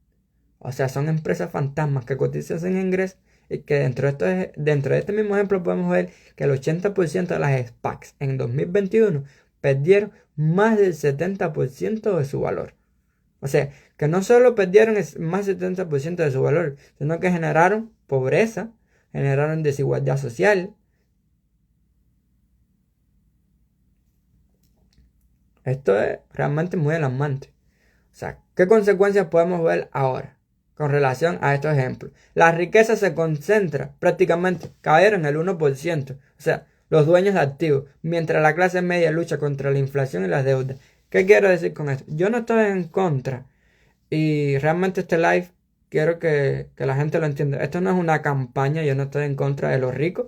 O sea, son empresas fantasmas que cotizan sin ingresos y que dentro de este mismo ejemplo podemos ver que el 80% de las SPACs en 2021 perdieron más del 70% de su valor. O sea, que no solo perdieron más del 70% de su valor, sino que generaron pobreza, generaron desigualdad social. Esto es realmente muy alarmante. O sea, ¿qué consecuencias podemos ver ahora con relación a estos ejemplos? La riqueza se concentra prácticamente, cayeron en el 1%. O sea, los dueños de activos, mientras la clase media lucha contra la inflación y las deudas. ¿Qué quiero decir con esto? Yo no estoy en contra. Y realmente este live quiero que la gente lo entienda. Esto no es una campaña, yo no estoy en contra de los ricos,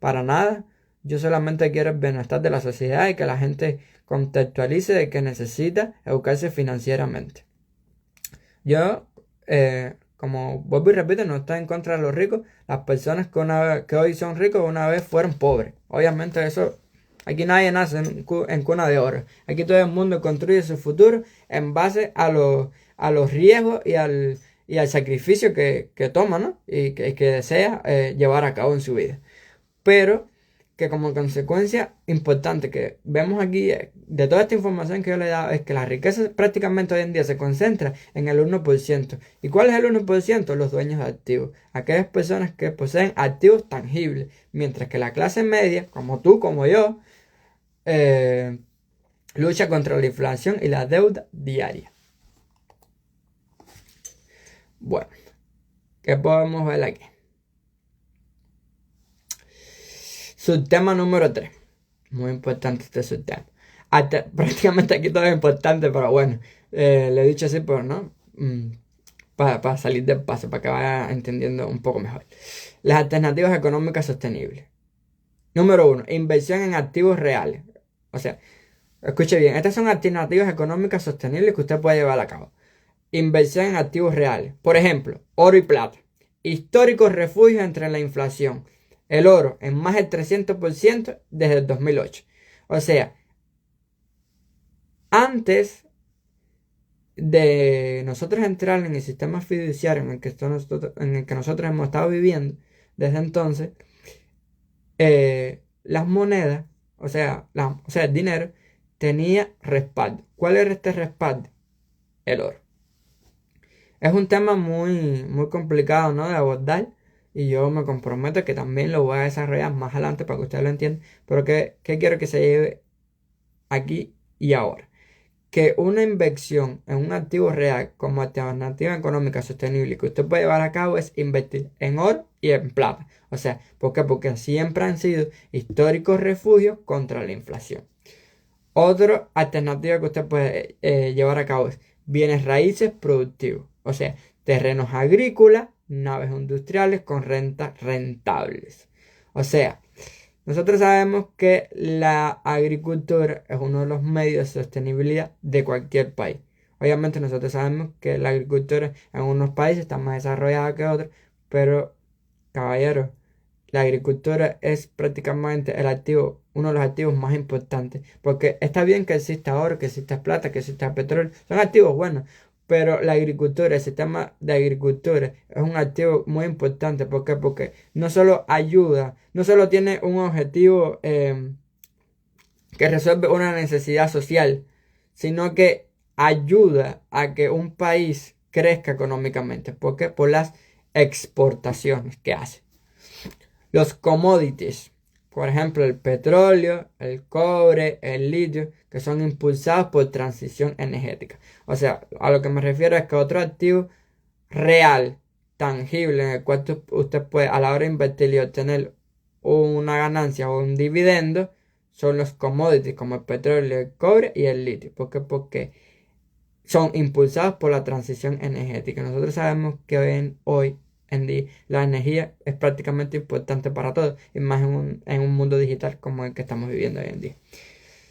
para nada. Yo solamente quiero el bienestar de la sociedad y que la gente contextualice de que necesita educarse financieramente. Yo, como vuelvo y repito, no estoy en contra de los ricos. Las personas que hoy son ricos una vez fueron pobres. Obviamente eso, aquí nadie nace en cuna de oro. Aquí todo el mundo construye su futuro en base a los riesgos y al sacrificio que toma, ¿no? Y que desea llevar a cabo en su vida. Pero que como consecuencia importante que vemos aquí de toda esta información que yo le he dado es que la riqueza prácticamente hoy en día se concentra en el 1%. ¿Y cuál es el 1%? Los dueños de activos. Aquellas personas que poseen activos tangibles. Mientras que la clase media, como tú, como yo, lucha contra la inflación y la deuda diaria. Bueno, ¿qué podemos ver aquí? Subtema número 3. Muy importante este subtema. Prácticamente aquí todo es importante, pero bueno, le he dicho así, pero no. Para salir del paso, para que vaya entendiendo un poco mejor. Las alternativas económicas sostenibles. Número 1. Inversión en activos reales. O sea, escuche bien, estas son alternativas económicas sostenibles que usted puede llevar a cabo. Inversión en activos reales. Por ejemplo, oro y plata. Históricos refugios entre la inflación. El oro en más del 300% desde el 2008. O sea, antes de nosotros entrar en el sistema fiduciario en el que nosotros hemos estado viviendo desde entonces, las monedas, o sea, el dinero tenía respaldo. ¿Cuál era este respaldo? El oro. Es un tema muy, muy complicado, ¿no?, de abordar. Y yo me comprometo que también lo voy a desarrollar más adelante para que ustedes lo entiendan. Pero ¿qué quiero que se lleve aquí y ahora? Que una inversión en un activo real como alternativa económica sostenible que usted puede llevar a cabo es invertir en oro y en plata. O sea, ¿por qué? Porque siempre han sido históricos refugios contra la inflación. Otra alternativa que usted puede llevar a cabo es bienes raíces productivos. O sea, terrenos agrícolas, naves industriales con rentas rentables. O sea, nosotros sabemos que la agricultura es uno de los medios de sostenibilidad de cualquier país. Obviamente nosotros sabemos que la agricultura en unos países está más desarrollada que otros, pero caballeros, la agricultura es prácticamente uno de los activos más importantes. Porque está bien que exista oro, que exista plata, que exista petróleo. Son activos buenos. Pero la agricultura, el sistema de agricultura es un activo muy importante. ¿Por qué? Porque no solo ayuda, no solo tiene un objetivo que resuelve una necesidad social, sino que ayuda a que un país crezca económicamente. ¿Por qué? Por las exportaciones que hace. Los commodities, por ejemplo, el petróleo, el cobre, el litio, que son impulsados por transición energética. O sea, a lo que me refiero es que otro activo real, tangible en el cual usted puede a la hora de invertir y obtener una ganancia o un dividendo son los commodities como el petróleo, el cobre y el litio. ¿Por qué? Porque son impulsados por la transición energética. Nosotros sabemos que hoy en día la energía es prácticamente importante para todos, y más en un mundo digital como el que estamos viviendo hoy en día.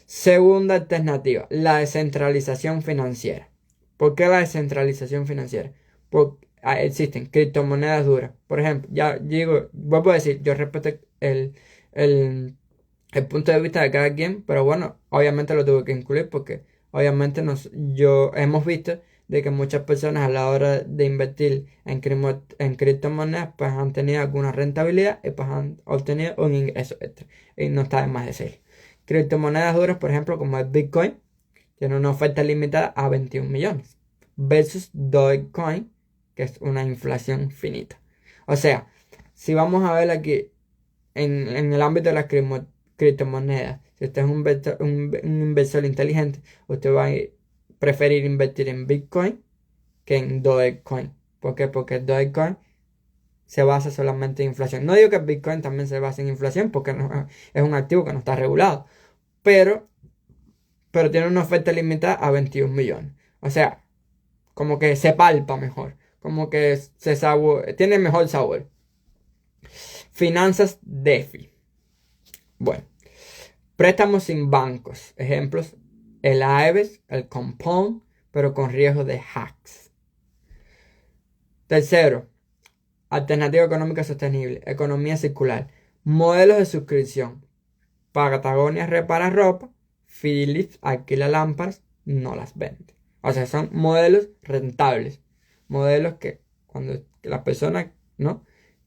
Segunda alternativa, la descentralización financiera. ¿Por qué la descentralización financiera? Porque existen criptomonedas duras. Por ejemplo, ya digo, vuelvo a decir, yo respeto el, el punto de vista de cada quien, pero bueno, obviamente lo tuve que incluir porque obviamente hemos visto de que muchas personas a la hora de invertir en criptomonedas pues han tenido alguna rentabilidad y pues han obtenido un ingreso extra. Y no está de más decirlo. Criptomonedas duras, por ejemplo, como el Bitcoin, tiene una oferta limitada a 21 millones. Versus Dogecoin, que es una inflación finita. O sea, si vamos a ver aquí en el ámbito de las criptomonedas, si usted es un inversor inteligente, usted va a preferir invertir en Bitcoin que en Dogecoin. ¿Por qué? Porque el Dogecoin se basa solamente en inflación. No digo que el Bitcoin también se base en inflación porque es un activo que no está regulado. Pero tiene una oferta limitada a 21 millones. O sea, como que se palpa mejor. Como que tiene mejor sabor. Finanzas DeFi. Bueno, préstamos sin bancos. Ejemplos, el AEVES, el Compound, pero con riesgo de hacks. Tercero, alternativa económica sostenible, economía circular, modelos de suscripción. Patagonia repara ropa, Philips alquila lámparas, no las vende. O sea, son modelos rentables. Modelos que cuando la persona, ¿no?,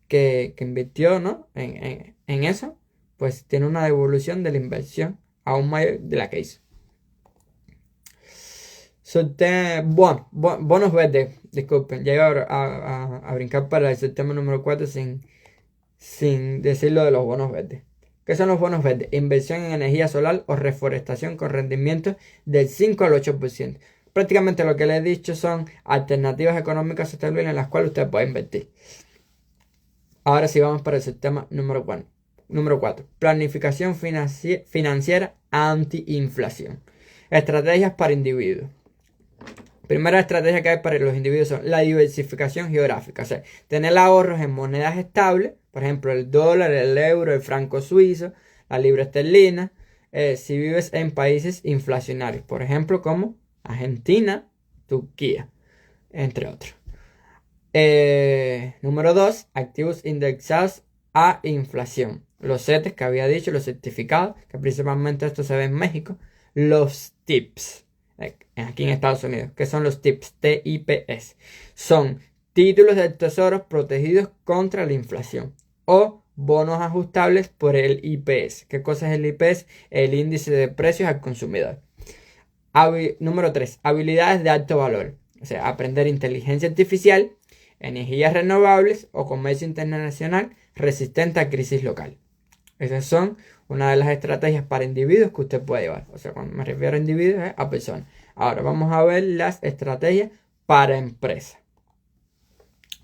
que invirtió, ¿no?, en eso, pues tiene una devolución de la inversión aún mayor de la que hizo. Bonos verdes, disculpen, ya iba a brincar para el sistema número 4 sin decir lo de los bonos verdes. ¿Qué son los bonos verdes? Inversión en energía solar o reforestación con rendimientos del 5 al 8%. Prácticamente lo que les he dicho son alternativas económicas sostenibles en las cuales usted puede invertir. Ahora sí vamos para el sistema número 4. Número 4. Planificación financiera anti-inflación. Estrategias para individuos. Primera estrategia que hay para los individuos son la diversificación geográfica. O sea, tener ahorros en monedas estables. Por ejemplo, el dólar, el euro, el franco suizo, la libra esterlina. Si vives en países inflacionarios. Por ejemplo, como Argentina, Turquía, entre otros. Número 2. Activos indexados a inflación. Los CETES que había dicho, los certificados, que principalmente esto se ve en México. Los TIPS, aquí en Estados Unidos. ¿Qué son los TIPS? TIPS. Son títulos del tesoro protegidos contra la inflación. O bonos ajustables por el IPS. ¿Qué cosa es el IPS? El índice de precios al consumidor. Número 3. Habilidades de alto valor. O sea, aprender inteligencia artificial, energías renovables o comercio internacional resistente a crisis local. Esas son una de las estrategias para individuos que usted puede llevar. O sea, cuando me refiero a individuos es a personas. Ahora vamos a ver las estrategias para empresas.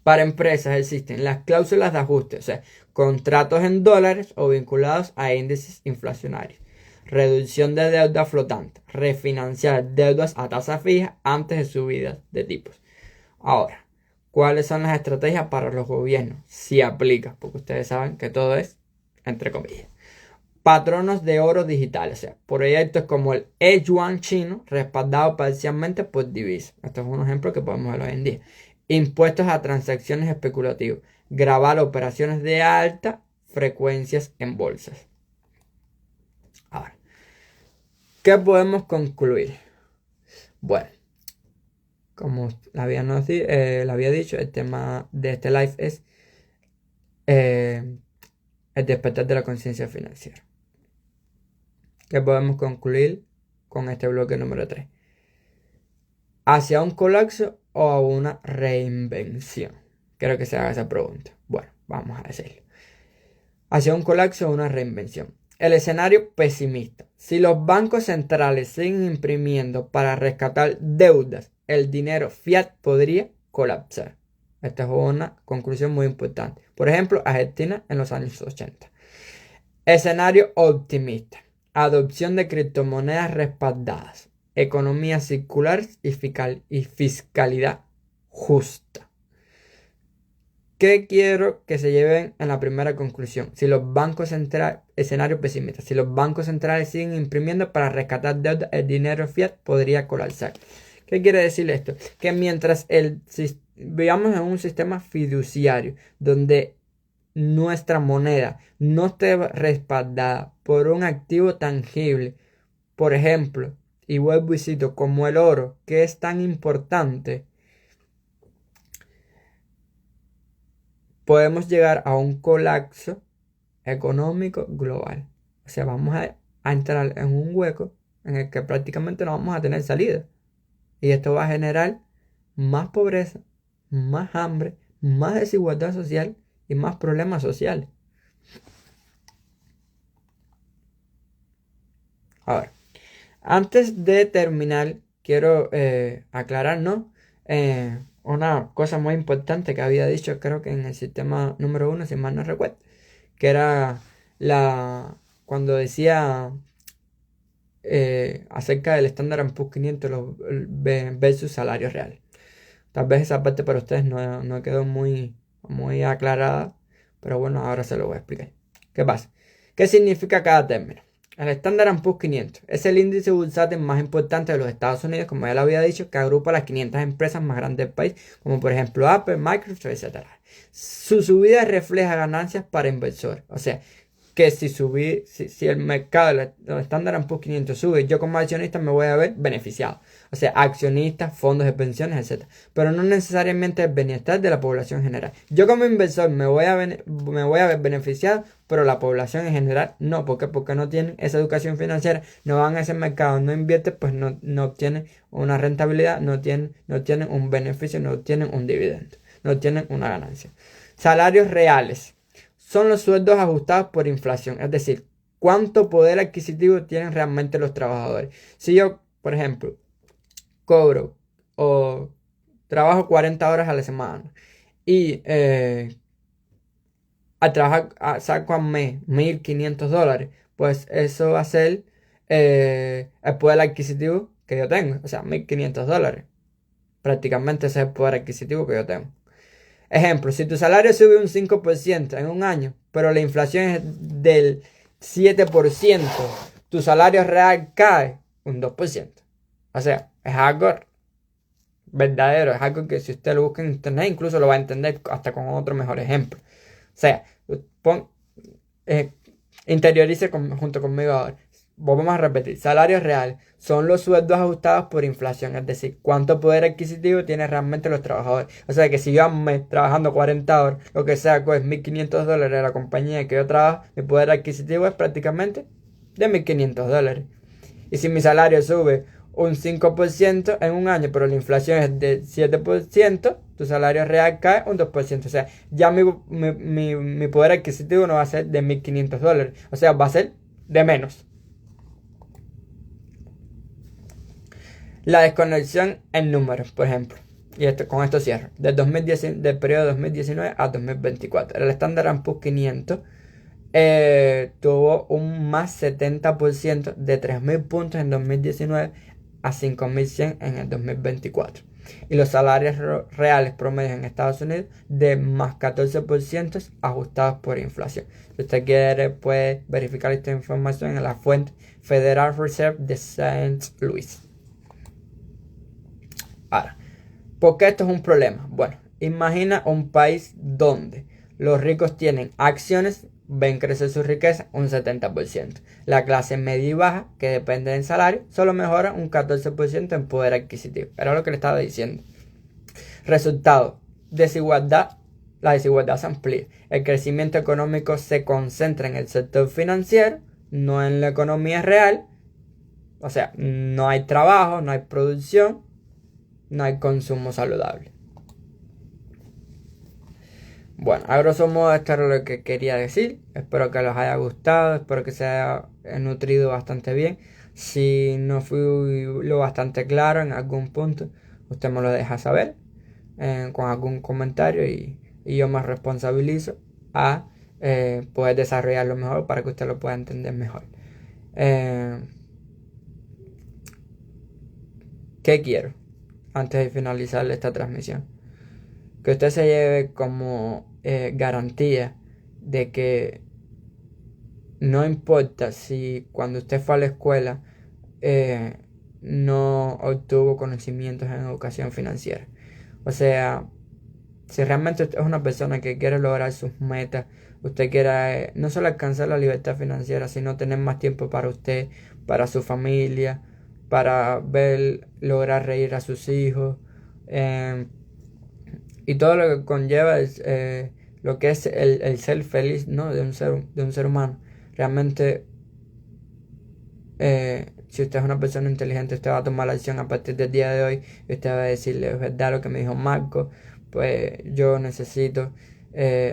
Para empresas existen las cláusulas de ajuste, o sea, contratos en dólares o vinculados a índices inflacionarios. Reducción de deuda flotante. Refinanciar deudas a tasa fija antes de subidas de tipos. Ahora, ¿cuáles son las estrategias para los gobiernos? Si aplica, porque ustedes saben que todo es entre comillas. Patronos de oro digital, o sea, proyectos como el E-Yuan chino, respaldado parcialmente por divisas. Esto es un ejemplo que podemos ver hoy en día. Impuestos a transacciones especulativas. Grabar operaciones de alta frecuencias en bolsas. Ahora, ¿qué podemos concluir? Bueno, como le había dicho, el tema de este live es el despertar de la conciencia financiera. ¿Qué podemos concluir con este bloque número 3? ¿Hacia un colapso o a una reinvención? Quiero que se haga esa pregunta. Bueno, vamos a decirlo. ¿Hacia un colapso o una reinvención? El escenario pesimista. Si los bancos centrales siguen imprimiendo para rescatar deudas, el dinero fiat podría colapsar. Esta es una conclusión muy importante. Por ejemplo, Argentina en los años 80. Escenario optimista. Adopción de criptomonedas respaldadas. Economía circular y fiscalidad justa. ¿Qué quiero que se lleven en la primera conclusión? Si los bancos centrales, escenario pesimista, si los bancos centrales siguen imprimiendo para rescatar deuda, el dinero fiat podría colapsar. ¿Qué quiere decir esto? Que mientras vivamos en un sistema fiduciario donde nuestra moneda no esté respaldada por un activo tangible, por ejemplo, y vuelvo y cito, como el oro, que es tan importante, podemos llegar a un colapso económico global. O sea, vamos a entrar en un hueco en el que prácticamente no vamos a tener salida. Y esto va a generar más pobreza, más hambre, más desigualdad social y más problemas sociales. Ahora, antes de terminar, quiero aclarar, ¿no? Una cosa muy importante que había dicho, creo que en el sistema número 1, si mal no recuerdo, que era cuando decía acerca del Standard & Poor's 500 versus salarios reales. Tal vez esa parte para ustedes no quedó muy aclarada, pero bueno, ahora se lo voy a explicar. ¿Qué pasa? ¿Qué significa cada término? El Standard & Poor's 500 es el índice bursátil más importante de los Estados Unidos, como ya lo había dicho, que agrupa las 500 empresas más grandes del país, como por ejemplo Apple, Microsoft, etc. Su subida refleja ganancias para inversores. O sea, que si el mercado, los Standard & Poor's 500 sube, yo como accionista me voy a ver beneficiado. O sea, accionistas, fondos de pensiones, etc. Pero no necesariamente el bienestar de la población general. Yo como inversor me voy a ver beneficiado, pero la población en general no. ¿Por qué? Porque no tienen esa educación financiera, no van a ese mercado, no invierten, pues no obtienen una rentabilidad, no tienen un beneficio, no obtienen un dividendo, no tienen una ganancia. Salarios reales son los sueldos ajustados por inflación, es decir, cuánto poder adquisitivo tienen realmente los trabajadores. Si yo, por ejemplo, cobro o trabajo 40 horas a la semana y al trabajar saco al mes $1,500, pues eso va a ser el poder adquisitivo que yo tengo, o sea, $1,500. Prácticamente ese es el poder adquisitivo que yo tengo. Ejemplo, si tu salario sube un 5% en un año, pero la inflación es del 7%, tu salario real cae un 2%. O sea, es algo verdadero, es algo que si usted lo busca en internet incluso lo va a entender hasta con otro mejor ejemplo. O sea, interiorice junto conmigo ahora. Vamos a repetir, salario real son los sueldos ajustados por inflación, es decir, cuánto poder adquisitivo tienen realmente los trabajadores. O sea que si yo ando trabajando 40 horas, lo que saco es $1,500 de la compañía que yo trabajo, mi poder adquisitivo es prácticamente de $1,500. Y si mi salario sube un 5% en un año, pero la inflación es de 7%, tu salario real cae un 2%. O sea, ya mi poder adquisitivo no va a ser de $1,500. O sea, va a ser de menos. La desconexión en números, por ejemplo. Y con esto cierro. Del periodo 2019 a 2024. El Standard & Poor's 500 tuvo un más 70% de 3.000 puntos en 2019 a 5.100 en el 2024. Y los salarios reales promedios en Estados Unidos de más 14% ajustados por inflación. Si usted quiere, puede verificar esta información en la fuente Federal Reserve de St. Louis. Ahora, ¿por qué esto es un problema? Bueno, imagina un país donde los ricos tienen acciones, ven crecer su riqueza un 70%. La clase media y baja, que depende del salario, solo mejora un 14% en poder adquisitivo. Era lo que le estaba diciendo. Resultado, desigualdad. La desigualdad se amplía. El crecimiento económico se concentra en el sector financiero, no en la economía real. O sea, no hay trabajo, no hay producción, no hay consumo saludable. Bueno, a grosso modo esto era lo que quería decir. Espero que les haya gustado, espero que se haya nutrido bastante bien. Si no fui lo bastante claro en algún punto, usted me lo deja saber. con algún comentario y yo me responsabilizo a poder desarrollarlo mejor para que usted lo pueda entender mejor. ¿Qué quiero antes de finalizar esta transmisión? Que usted se lleve como garantía de que no importa si cuando usted fue a la escuela no obtuvo conocimientos en educación financiera. O sea, si realmente usted es una persona que quiere lograr sus metas, usted quiere no solo alcanzar la libertad financiera, sino tener más tiempo para usted, para su familia, para ver, lograr reír a sus hijos, y todo lo que conlleva es, lo que es el ser feliz, ¿no? de un ser humano. Realmente, si usted es una persona inteligente, usted va a tomar la acción a partir del día de hoy y usted va a decirle, es verdad lo que me dijo Marco, pues yo necesito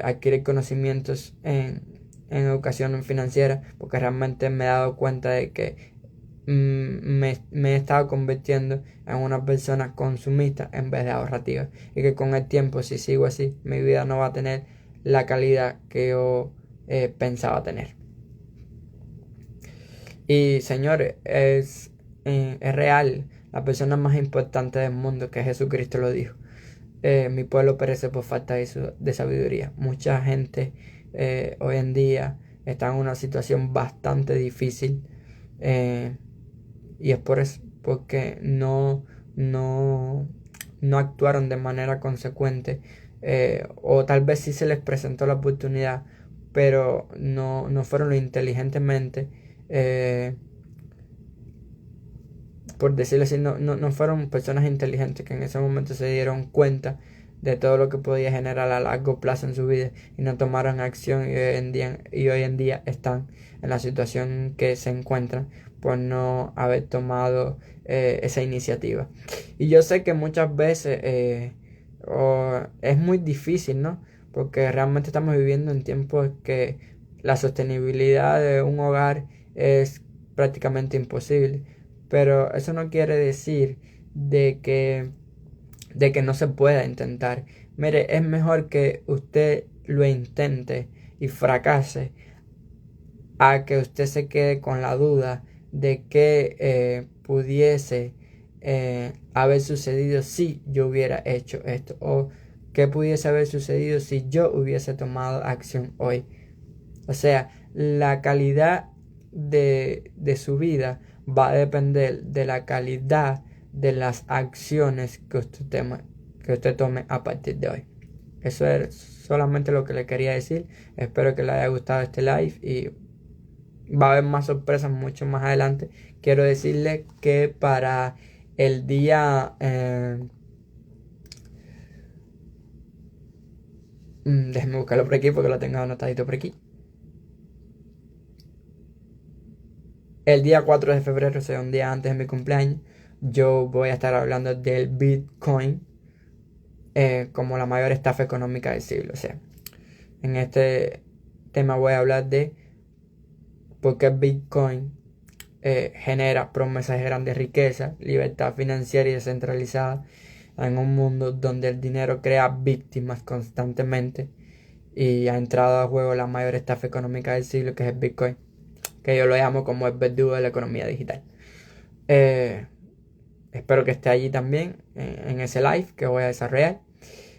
adquirir conocimientos en educación financiera, porque realmente me he dado cuenta de que me he estado convirtiendo en una persona consumista en vez de ahorrativa, y que con el tiempo, si sigo así, mi vida no va a tener la calidad que yo pensaba tener. Y señores, es real, la persona más importante del mundo, que Jesucristo lo dijo. Mi pueblo perece por falta de sabiduría. Mucha gente hoy en día está en una situación bastante difícil, y es por eso, porque no actuaron de manera consecuente, o tal vez sí se les presentó la oportunidad, pero no fueron lo inteligentemente, por decirlo así, no fueron personas inteligentes que en ese momento se dieron cuenta de todo lo que podía generar a largo plazo en su vida y no tomaron acción, y hoy en día están en la situación que se encuentran por no haber tomado esa iniciativa. Y yo sé que muchas veces es muy difícil, ¿no? Porque realmente estamos viviendo en tiempos que la sostenibilidad de un hogar es prácticamente imposible. Pero eso no quiere decir de que no se pueda intentar. Mire, es mejor que usted lo intente y fracase a que usted se quede con la duda de que pudiese haber sucedido si yo hubiera hecho esto, o que pudiese haber sucedido si yo hubiese tomado acción hoy. O sea, la calidad de su vida va a depender de la calidad de las acciones que usted tome a partir de hoy. Eso es solamente lo que le quería decir. Espero que le haya gustado este live y va a haber más sorpresas mucho más adelante. Quiero decirle que para el día... déjenme buscarlo por aquí porque lo tengo anotadito por aquí. El día 4 de febrero, o sea, un día antes de mi cumpleaños, yo voy a estar hablando del Bitcoin como la mayor estafa económica del siglo. O sea, en este tema voy a hablar de por qué Bitcoin genera promesas de grandes riquezas, libertad financiera y descentralizada en un mundo donde el dinero crea víctimas constantemente, y ha entrado a juego la mayor estafa económica del siglo, que es el Bitcoin, que yo lo llamo como el verdugo de la economía digital. Espero que esté allí también en ese live que voy a desarrollar.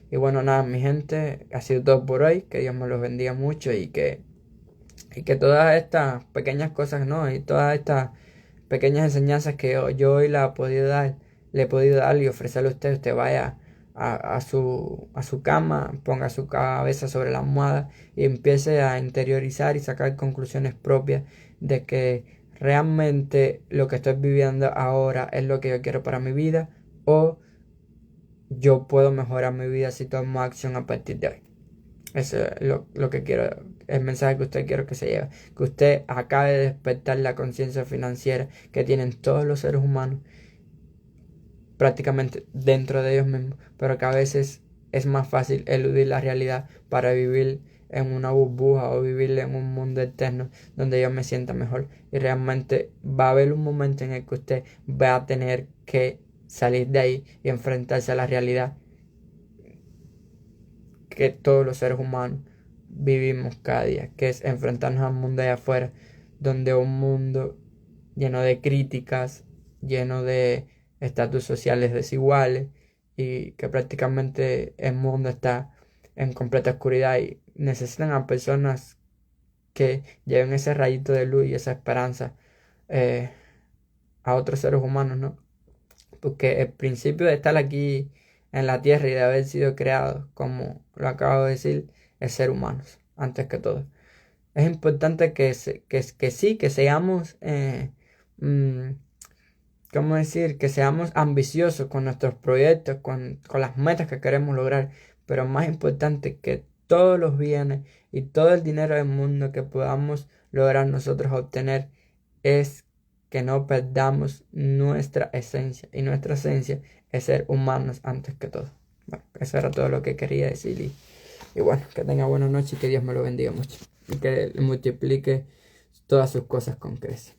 Y bueno, nada, mi gente, ha sido todo por hoy. Que Dios me los bendiga mucho y que todas estas pequeñas cosas, ¿no? Y todas estas pequeñas enseñanzas que yo hoy le he podido dar y ofrecerle a usted. Usted vaya a su cama, ponga su cabeza sobre la almohada y empiece a interiorizar y sacar conclusiones propias de que realmente lo que estoy viviendo ahora es lo que yo quiero para mi vida, o yo puedo mejorar mi vida si tomo acción a partir de hoy. Eso es lo que quiero, el mensaje que usted quiero que se lleve. Que usted acabe de despertar la conciencia financiera que tienen todos los seres humanos, prácticamente dentro de ellos mismos, pero que a veces es más fácil eludir la realidad para vivir en una burbuja o vivir en un mundo eterno donde yo me sienta mejor. Y realmente va a haber un momento en el que usted va a tener que salir de ahí y enfrentarse a la realidad que todos los seres humanos vivimos cada día, que es enfrentarnos al mundo de afuera, donde un mundo lleno de críticas, lleno de estatus sociales desiguales y que prácticamente el mundo está en completa oscuridad y necesitan a personas que lleven ese rayito de luz y esa esperanza eh, a otros seres humanos, ¿no? Porque el principio de estar aquí en la tierra y de haber sido creado, como lo acabo de decir, es ser humanos, antes que todo. Es importante que sí, que seamos, mm, ¿cómo decir? Que seamos ambiciosos con nuestros proyectos, con las metas que queremos lograr, pero más importante que todos los bienes y todo el dinero del mundo que podamos lograr nosotros obtener es que no perdamos nuestra esencia. Y nuestra esencia es ser humanos antes que todo. Bueno, eso era todo lo que quería decir. Y bueno, que tenga buena noche y que Dios me lo bendiga mucho. Y que multiplique todas sus cosas con creces.